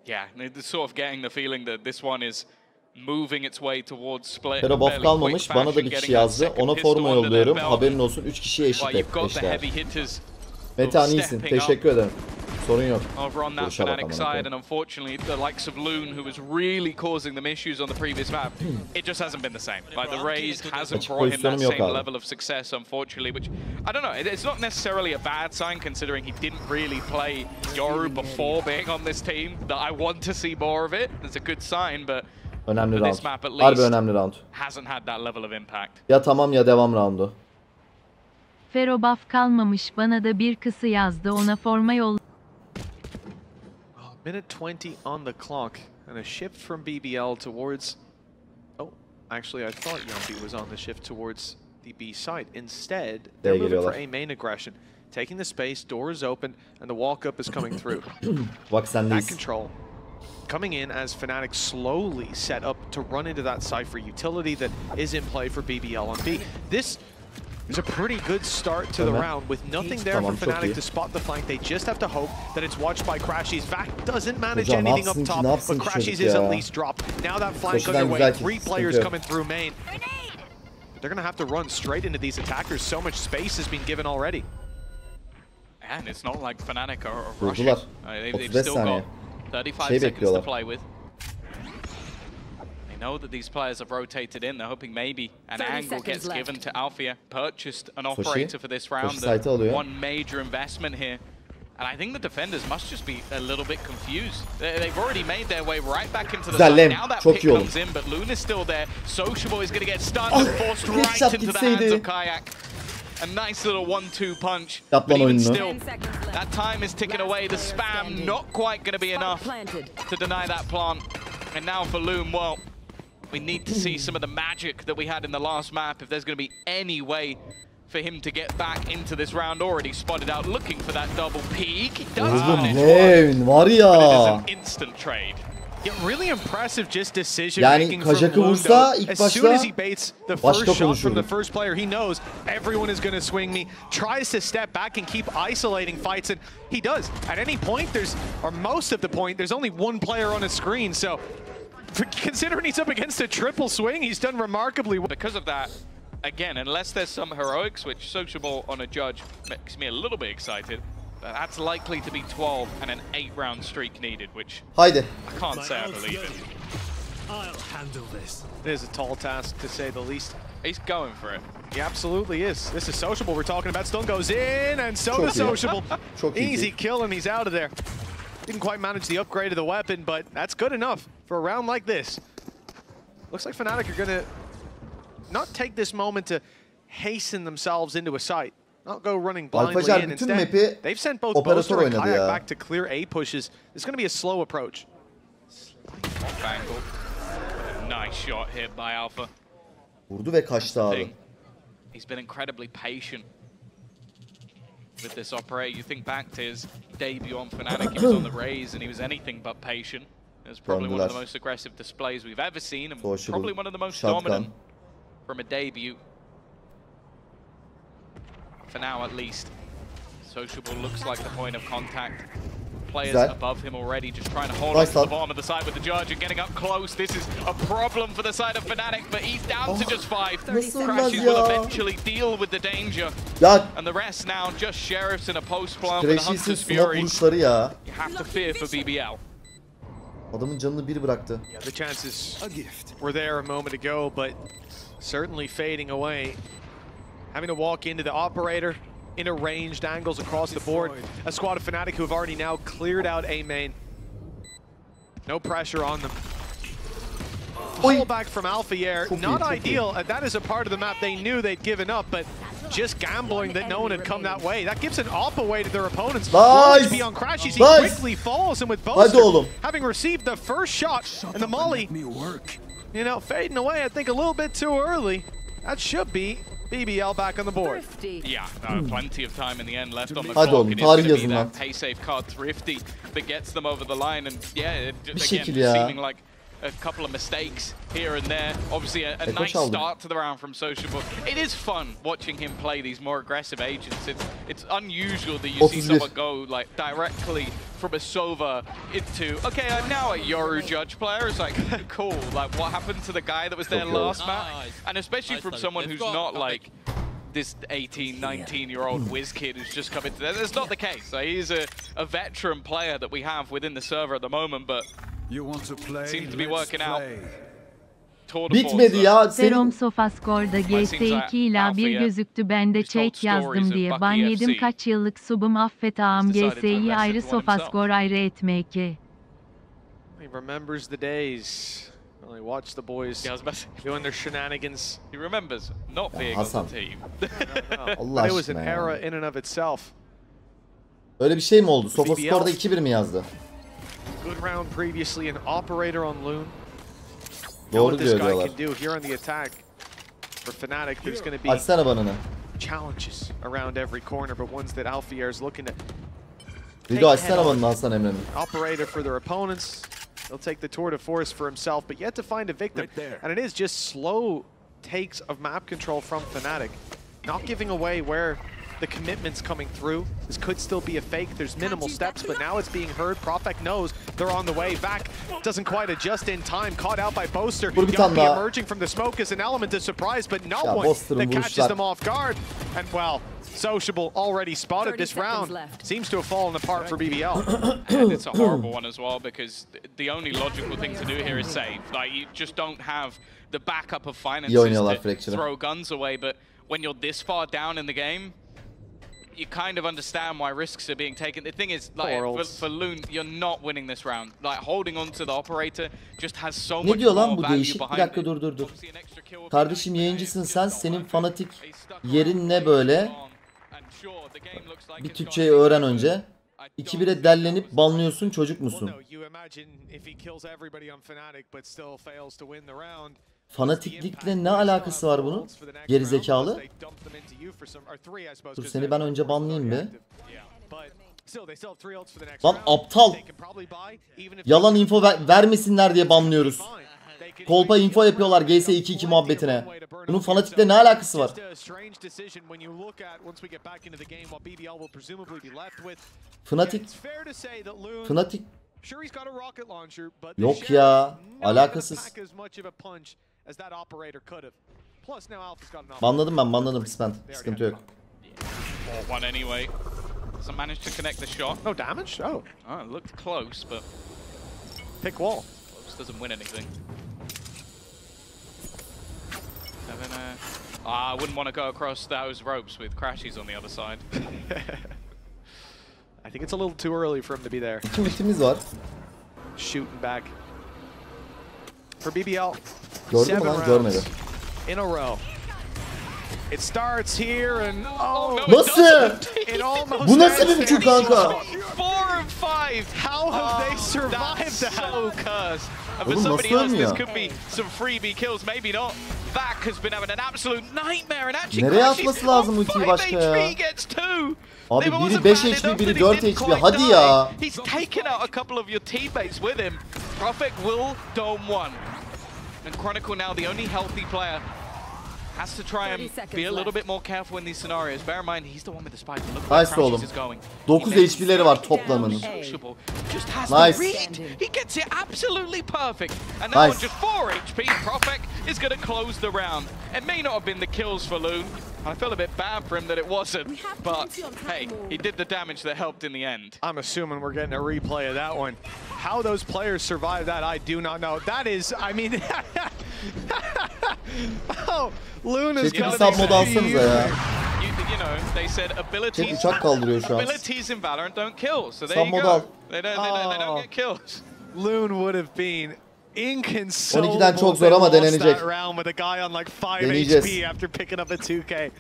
Speaker 3: Yeah, they're sort of getting the feeling that this one is moving its way towards split.
Speaker 1: Pero buff kalmamış. Bana da bir kişi yazdı. Ona forma yolluyorum. Haberin olsun 3 kişiye eşit eşler. Metehan iyisin. Teşekkür ederim. Sorun yok.
Speaker 3: Over on that FNATIC side, and unfortunately, the likes of Loon, who was really causing them issues on the previous map, it just hasn't been the same. Like, the Raze hasn't brought him that same level of success, unfortunately, which, I don't know, it's not necessarily a bad sign, considering he didn't really play Yoru before being on this team, that I want to see more of it. It's a good sign, but
Speaker 1: önemli
Speaker 3: for
Speaker 1: round.
Speaker 3: this map, at least,
Speaker 1: harbi önemli round.
Speaker 3: Hasn't had that level of impact.
Speaker 1: Ya tamam ya devam roundu.
Speaker 4: Fero buff kalmamış, bana da bir kısı yazdı, ona forma yol.
Speaker 2: Minute 20 on the clock, and a shift from BBL towards... Oh, actually I thought Yumpy was on the shift towards the B side. Instead, they're moving for A main aggression. Taking the space, door is open, and the walk-up is coming through. That control coming in as FNATIC slowly set up to run into that Cypher utility that is in play for BBL on B. This is a pretty good start to the round with nothing there for FNATIC to spot the flank. They just have to hope that it's watched by Crashies. Vac doesn't manage anything up top, but Crashies is at least dropped. Now that flank underway, 3 players coming through main. They're going to have to run straight into these attackers. So much space has been given already.
Speaker 3: And it's not like FNATIC are rushing. They've still got 35 seconds to play with. They know that these players have rotated in. They're hoping maybe an angle gets given to Alfia. Purchased an operator for this round. One major investment here. And I think the defenders must just be a little bit confused. They've already made their way right back into the side. Now that pick comes in, but Loon is still there. Sociable is going to get stunned and forced right into the hands of Kayak. A nice little 1-2 punch. But even still, that time is ticking away. The spam not quite going to be enough to deny that plant. And now for Loom, well, we need to see some of the magic that we had in the last map if there's going to be any way for him to get back into this round. Already spotted out, looking for that double peak. He does manage one, but it is an instant trade.
Speaker 2: Yeah, really impressive just decision making from Loon. As soon as he baits the first shot from the first player, he knows everyone is going to swing me. Tries to step back and keep isolating fights, and he does. At any point, or most of the point, there's only one player on a screen, so considering he's up against a triple swing, he's done remarkably well.
Speaker 3: Because of that, again, unless there's some heroics, which sociable on a judge makes me a little bit excited, that's likely to be 12 and an 8-round streak needed, which
Speaker 1: Haydi.
Speaker 3: I can't say I believe it.
Speaker 6: I'll handle this.
Speaker 2: It is a tall task, to say the least.
Speaker 3: He's going for it.
Speaker 2: He absolutely is. This is sociable we're talking about. Stun goes in, and so does sociable. Easy kill, and he's out of there. Didn't quite manage the upgrade of the weapon, but that's good enough for a round like this. Looks like FNATIC are going to not take this moment to hasten themselves into a site. Not go running blindly in. Instead, they've sent both Boaster and Kayak back to clear A pushes. It's going to be a slow approach.
Speaker 3: Off angle. Nice shot hit by Alpha.
Speaker 1: Vurdu ve kaçtı abi.
Speaker 3: He's been incredibly patient with this operator. You think back to his debut on FNATIC, he was on the Rays and he was anything but patient. It was probably one of the most aggressive displays we've ever seen and probably one of the most dominant from a debut. For now at least. Sociable looks like the point of contact. Players above him already just trying to hold on to the bottom of the side with the judge and getting up close. This is a problem for the side of FNATIC, but he's down to just 5. Crashes will eventually deal with the danger. And the rest now just sheriffs in a post plant with Hunter's Fury. You have to fear for BBL.
Speaker 1: Adamın canını bir bıraktı.
Speaker 2: Yeah, the chances were there a moment ago, but certainly fading away. Having to walk into the operator in arranged angles across the board. A squad of FNATIC who have already now cleared out A main. No pressure on them. Pull back from Alpha Air, not ideal. That is a part of the map they knew they'd given up, but just gambling that no one had come that way. That gives an off away to their opponents.
Speaker 1: Nice.
Speaker 2: Beyond crashes, he quickly falls, and with Boaster having received the first shot and the molly, you know, fading away, I think a little bit too early. That should be BBL back on the board.
Speaker 3: Yeah, plenty of time in the end left on the clock. It is going to be that pay safe card Thrifty that gets them over the line, and yeah, again, seeming like a couple of mistakes here and there. Obviously, a nice start to the round from Sociable. It is fun watching him play these more aggressive agents. It's unusual that you see someone go like directly from a Sova into, okay, I'm now a Yoru judge player. It's like, cool, like what happened to the guy that was there last map? And especially from someone who's not like this 18, 19-year-old whiz kid who's just come into there. That's not the case. Like, he's a veteran player that we have within the server at the moment, but seems to be working out.
Speaker 1: Bitmedi ya.
Speaker 4: Serum Sofascore'da GS2 ila 1 gözüktü, ben de chat yazdım diye ban yedim, kaç yıllık subum, affet ağam, GS'yi ayrı, Sofascore ayrı etmek.
Speaker 2: He remembers the days. Well, he watched the boys doing their shenanigans.
Speaker 3: He remembers not being on the team.
Speaker 2: But it was an era in and of itself.
Speaker 1: Öyle bir şey mi oldu? Sofascore'da 2-1 mi yazdı?
Speaker 2: Good round previously, an operator on Loon.
Speaker 1: Doğru diyor
Speaker 2: diyorlar.
Speaker 1: diyorlar.
Speaker 2: Can do here on the attack for FNATIC. There's going to be
Speaker 1: Açsana banını.
Speaker 2: Challenges around every corner, but ones that Alpha Air is looking to
Speaker 1: Video açsana banını Hasan Emre'nin.
Speaker 2: Operator for their opponents. He'll take the tour de force for himself, but yet to find a victim. And it is just slow takes of map control from FNATIC. Not giving away where the commitment's coming through. This could still be a fake. There's minimal steps, but now it's being heard. Profek knows they're on the way back. Doesn't quite adjust in time. Caught out by Boaster. Yuppie emerging from the smoke is an element of surprise, but not one that catches them off guard. And well, Sociable already spotted this round. Seems to have fallen apart for BBL.
Speaker 3: And it's a horrible one as well, because the only logical thing to do here is save. Like, you just don't have the backup of finances to throw guns away, but when you're this far down in the game, you kind of understand why risks are being taken. The thing is, like, for Loon, you're not winning this round. Like, holding on to the operator just has so much more value behind it.
Speaker 1: Bir dakika dur. Kardeşim yayıncısın sen, senin fanatik yerin ne böyle? Bir Türkçeyi öğren önce. 2-1'e dellenip banlıyorsun, çocuk musun? Fanatiklikle ne alakası var bunun? Gerizekalı. Dur seni ben önce banlayayım bir. Lan aptal. Yalan info vermesinler diye banlıyoruz. Kolpa info yapıyorlar GS 2-2 muhabbetine. Bunun fanatikle ne alakası var? Fnatic yok ya, alakasız.
Speaker 2: Plus now Alpha's got an
Speaker 1: Banladım ben, banladım. Spent. Sıkıntı yok.
Speaker 3: One anyway. Doesn't manage to connect the shot.
Speaker 2: No damage? Oh.
Speaker 3: Oh, it looked close, but
Speaker 2: Pick wall.
Speaker 3: close doesn't win anything. I wouldn't want to go across those ropes with Crashies on the other side.
Speaker 2: I think it's a little too early for him to be there.
Speaker 1: İki ultimiz var.
Speaker 2: Shooting back. For BBL,
Speaker 1: Gördün mü lan? Görmedi.
Speaker 2: in a row. It starts here and
Speaker 3: no, it
Speaker 1: Nasıl?
Speaker 3: doesn't.
Speaker 2: it almost
Speaker 1: Bu nasıl
Speaker 2: ends
Speaker 1: mümkün
Speaker 2: there.
Speaker 1: kanka?
Speaker 3: 4 and 5.
Speaker 2: How have they survived
Speaker 3: That's
Speaker 2: that?
Speaker 3: so cursed. And for
Speaker 1: Oğlum
Speaker 3: somebody
Speaker 1: nasıl
Speaker 3: else, this
Speaker 1: ölmüyor?
Speaker 3: could be some freebie kills. Maybe not. Vac has been having an absolute nightmare, and actually
Speaker 1: Nereye
Speaker 3: Crashies
Speaker 1: atması lazım
Speaker 3: on
Speaker 1: ultiyi
Speaker 3: 5
Speaker 1: başka ya?
Speaker 3: HP gets 2.
Speaker 1: Abi
Speaker 3: If it
Speaker 1: biri
Speaker 3: wasn't
Speaker 1: 5
Speaker 3: bad
Speaker 1: HP,
Speaker 3: enough
Speaker 1: biri
Speaker 3: that
Speaker 1: 4
Speaker 3: he didn't
Speaker 1: HP.
Speaker 3: quite
Speaker 1: Hadi
Speaker 3: die,
Speaker 1: ya.
Speaker 3: He's taken out a couple of your teammates with him. Prophet will dome 1. And Chronicle now the only healthy player. Has to try and be a little bit more careful in these scenarios. Bear in mind, he's the one with the spike. Look where
Speaker 1: Nice oğlum.
Speaker 3: Crashies is going.
Speaker 1: 9 HP'leri var toplamının.
Speaker 3: Sociable. Just has
Speaker 1: Nice.
Speaker 3: the read. He gets it absolutely perfect. And now
Speaker 1: Nice.
Speaker 3: on just 4 HP, Prophet is going to close the round. It may not have been the kills for Loon. I feel a bit bad for him that it wasn't. But hey, he did the damage that helped in the end.
Speaker 2: I'm assuming we're getting a replay of that one. How those players survived that, I do not know. That is, I mean, oh, Luna's
Speaker 1: Çetin
Speaker 2: got
Speaker 1: sub modu alsanıza ya.
Speaker 3: You know, they said
Speaker 1: Çetin
Speaker 3: abilities.
Speaker 1: uçak kaldırıyor şu an.
Speaker 3: Abilities in Valorant don't kill, so there
Speaker 1: Sub
Speaker 3: you
Speaker 1: modu
Speaker 3: go.
Speaker 1: al.
Speaker 3: They don't get kills.
Speaker 2: Loon would have been inconsolable.
Speaker 1: 12'den çok zor ama
Speaker 2: if they lost
Speaker 1: denenecek.
Speaker 2: that round with a guy on like 5
Speaker 1: Deneyeceğiz.
Speaker 2: HP after picking up a 2K.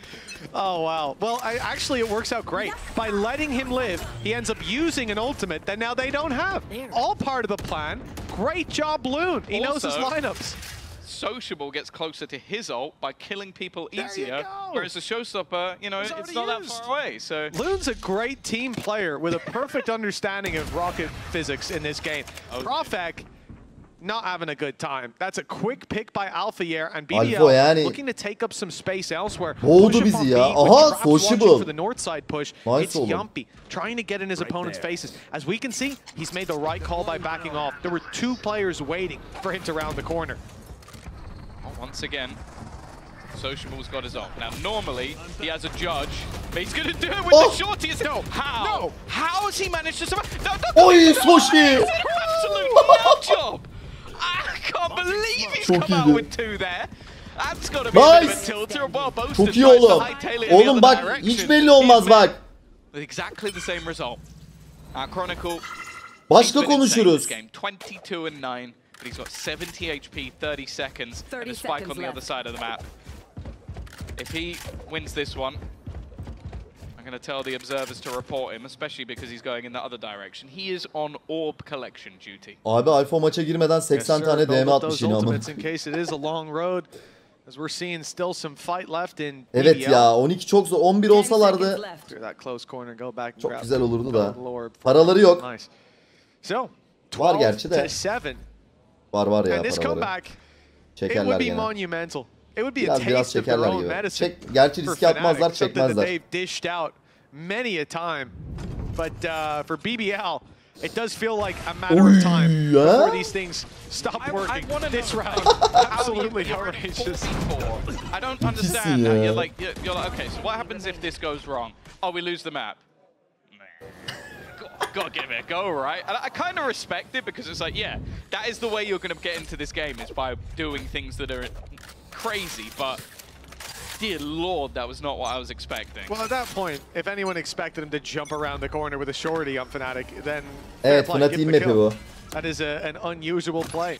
Speaker 2: Oh wow. Well, actually it works out great. By letting him live, he ends up using an ultimate that now they don't have. All part of the plan. Great job, Loon. He knows his
Speaker 3: Also,
Speaker 2: lineups.
Speaker 3: Sociable gets closer to his ult by killing people
Speaker 2: There you
Speaker 3: easier,
Speaker 2: go.
Speaker 3: whereas the Showstopper, you know,
Speaker 2: It's
Speaker 3: it's
Speaker 2: already
Speaker 3: not that
Speaker 2: used.
Speaker 3: far away. So
Speaker 2: Loon's a great team player with a perfect understanding of rocket physics in this game. Profek not having a good time. That's a quick pick by Alpha Yer and BBL
Speaker 1: Alfa yani
Speaker 2: looking to take up some space elsewhere.
Speaker 1: boğdu
Speaker 2: Push
Speaker 1: bizi
Speaker 2: upon
Speaker 1: ya.
Speaker 2: B with
Speaker 1: Aha,
Speaker 2: Traps watching
Speaker 1: Sociable.
Speaker 2: for the north side push.
Speaker 1: Nice
Speaker 2: It's
Speaker 1: oğlum.
Speaker 2: Yumpy trying to get in his opponent's faces. As we can see, he's made the right call by backing off. There were 2 players waiting for him to round the corner.
Speaker 3: once again, Sociable's got his ult. Now, normally, he has a judge, but he's going to do it with the shorty. No, how?
Speaker 2: No.
Speaker 3: How has he managed to survive? No,
Speaker 1: Oy Soşi!
Speaker 3: absolute nut job! I can't believe he's
Speaker 1: Çok
Speaker 3: come out
Speaker 1: iyiydi.
Speaker 3: with 2 there. That's got to be a bit of a
Speaker 1: Nice!
Speaker 3: tilter. Well, Boaster
Speaker 1: Çok iyi
Speaker 3: tries to
Speaker 1: oğlum.
Speaker 3: hightail it in the
Speaker 1: Oğlum
Speaker 3: other
Speaker 1: bak
Speaker 3: direction.
Speaker 1: hiç belli olmaz
Speaker 3: He's been
Speaker 1: bak.
Speaker 3: Exactly the same result. Chronicle.
Speaker 1: Başka
Speaker 3: he's been insane
Speaker 1: konuşuruz.
Speaker 3: this game. 22 and 9, but he's got 70 HP, 30 seconds, and a spike on the other side of the map. If he wins this one, I'm going to tell the observers to report him, especially because he's going in the other direction. He is on orb collection duty.
Speaker 1: Abi Alfa maça girmeden 80 tane DM atmış yine ama.
Speaker 2: In case it is a long road, as we're seeing still some fight left in
Speaker 1: Evet
Speaker 2: BBL.
Speaker 1: ya 12 çok zor. 11 olsalardı
Speaker 2: Through that close corner, go back and
Speaker 1: çok
Speaker 2: grab
Speaker 1: güzel olurdu da.
Speaker 2: the orb.
Speaker 1: Paraları yok.
Speaker 2: Nice. So,
Speaker 1: Var
Speaker 2: 12
Speaker 1: gerçi de.
Speaker 2: to 7.
Speaker 1: Var ya
Speaker 2: And this
Speaker 1: paraları.
Speaker 2: comeback, it
Speaker 1: Çekerler
Speaker 2: would be
Speaker 1: gene.
Speaker 2: monumental. It would be a
Speaker 1: Biraz
Speaker 2: taste of their
Speaker 1: çekerler
Speaker 2: own
Speaker 1: gibi.
Speaker 2: medicine.
Speaker 1: Gerçi
Speaker 2: for
Speaker 1: riske atmazlar,
Speaker 2: FNATIC, something that
Speaker 1: çekmezler.
Speaker 2: they've dished out many a time. But for BBL, it does feel like a matter of time
Speaker 1: Oy,
Speaker 2: before
Speaker 1: ha?
Speaker 2: these things stop
Speaker 3: I
Speaker 2: working.
Speaker 3: wanna
Speaker 2: This
Speaker 3: know
Speaker 2: round,
Speaker 3: how
Speaker 2: absolutely
Speaker 3: you're at
Speaker 2: outrageous.
Speaker 3: 44. I don't
Speaker 1: İkisi
Speaker 3: understand
Speaker 1: ya.
Speaker 3: that. You're like, okay, so what happens if this goes wrong? Oh, we lose the map. Gotta give it a go, right? And I kind of respect it because it's like, yeah, that is the way you're going to get into this game, is by doing things that are crazy, but dear Lord, that was not what I was expecting.
Speaker 2: Well, at that point, if anyone expected him to jump around the corner with a shorty on FNATIC, then
Speaker 1: Evet,
Speaker 2: fair play, give
Speaker 1: FNATIC'in
Speaker 2: him a
Speaker 1: map'i
Speaker 2: kill.
Speaker 1: bu.
Speaker 2: That is an unusual play.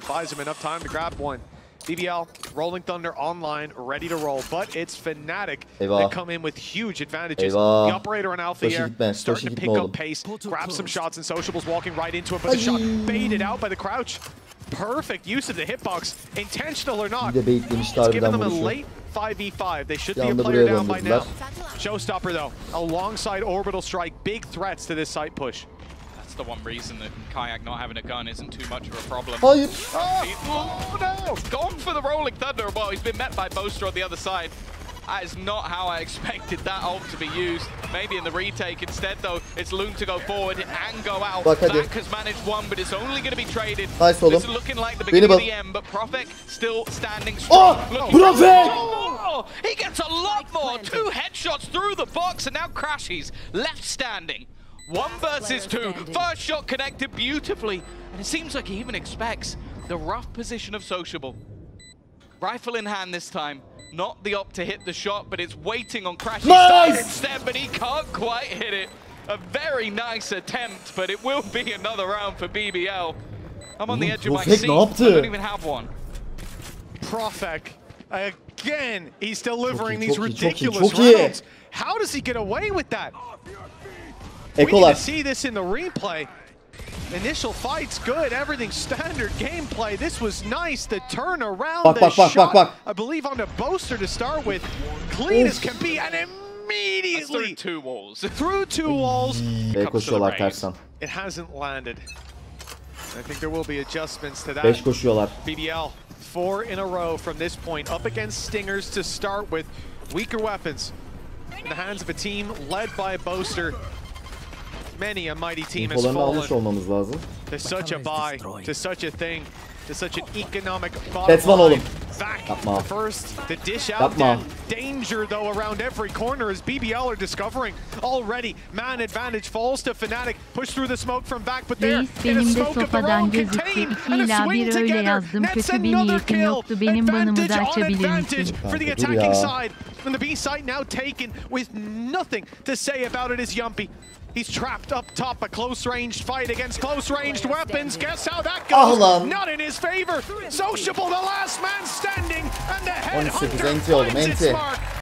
Speaker 2: Buys him enough time to grab one. BBL, Rolling Thunder online, ready to roll, but it's FNATIC
Speaker 1: Eyvah.
Speaker 2: that come in with huge advantages.
Speaker 1: Eyvah.
Speaker 2: The operator on Alpha
Speaker 1: Soşi
Speaker 2: Air
Speaker 1: gitme,
Speaker 2: starting
Speaker 1: Soşi
Speaker 2: to
Speaker 1: gitme
Speaker 2: pick
Speaker 1: oğlum.
Speaker 2: up pace, grab some shots, and Sociable's walking right into it, but the shot baited out by the crouch. Perfect use of the hitbox, intentional or not.
Speaker 1: Bir de baitlemişti
Speaker 2: It's given
Speaker 1: harbiden
Speaker 2: them a
Speaker 1: vuruşu.
Speaker 2: late 5v5. They should
Speaker 1: Bir
Speaker 2: be a
Speaker 1: anda
Speaker 2: player
Speaker 1: buraya
Speaker 2: down by now.
Speaker 1: döndürdüler.
Speaker 2: Showstopper though, alongside Orbital Strike, big threats to this site push.
Speaker 3: That's the one reason that Kayak not having a gun isn't too much of a problem.
Speaker 1: Hayır.
Speaker 2: Oh no!
Speaker 3: Gone for the Rolling Thunder. Well, he's been met by Boaster on the other side. That is not how I expected that ult to be used. Maybe in the retake instead, though, it's Loon to go forward and go out. Zach has managed one, but it's only going to be traded.
Speaker 1: Nice oğlum.
Speaker 3: This is looking like the beginning of the end, but Profek still standing strong.
Speaker 1: Oh! Profek!
Speaker 3: Oh, he gets a lot more. 2 headshots through the box, and now Crashies left standing. 1 versus 2. First shot connected beautifully, and it seems like he even expects the rough position of Sociable. Rifle in hand this time. Not the op to hit the shot, but it's waiting on Crashies' side instead, but he can't quite hit it. A very nice attempt, but it will be another round for BBL. I'm on the edge of my seat. I don't even have one.
Speaker 2: Profek, again, he's delivering these ridiculous rounds. How does he get away with that? We need to see this in the replay. Initial fight's good, everything's standard gameplay. This was nice, the turn around, the shot, I believe on the Boaster to start with. Clean as can be, and immediately
Speaker 3: through 2 walls.
Speaker 2: Through 2 walls.
Speaker 1: Koşuyorlar tersten.
Speaker 2: It hasn't landed. I think there will be adjustments to that.
Speaker 1: 5 koşuyorlar.
Speaker 2: BBL, 4 in a row from this point, up against Stingers to start with. Weaker weapons in the hands of a team led by Boaster. Many a mighty team has fallen to such a buy, to such a thing, to such an economic bottom line. Back first, the dish out, danger though around every corner as BBL are discovering already. Man advantage falls to FNATIC, push through the smoke from back, but there, in a smoke of their own contained, and a swing together, that's another kill, advantage for the attacking side, and the B site now taken with nothing to say about it is Yumpy. He's trapped up top, a close-ranged fight against close-ranged weapons. Guess how that goes? Not in his favor. Sociable, the last man standing, and the head hunter finds its mark.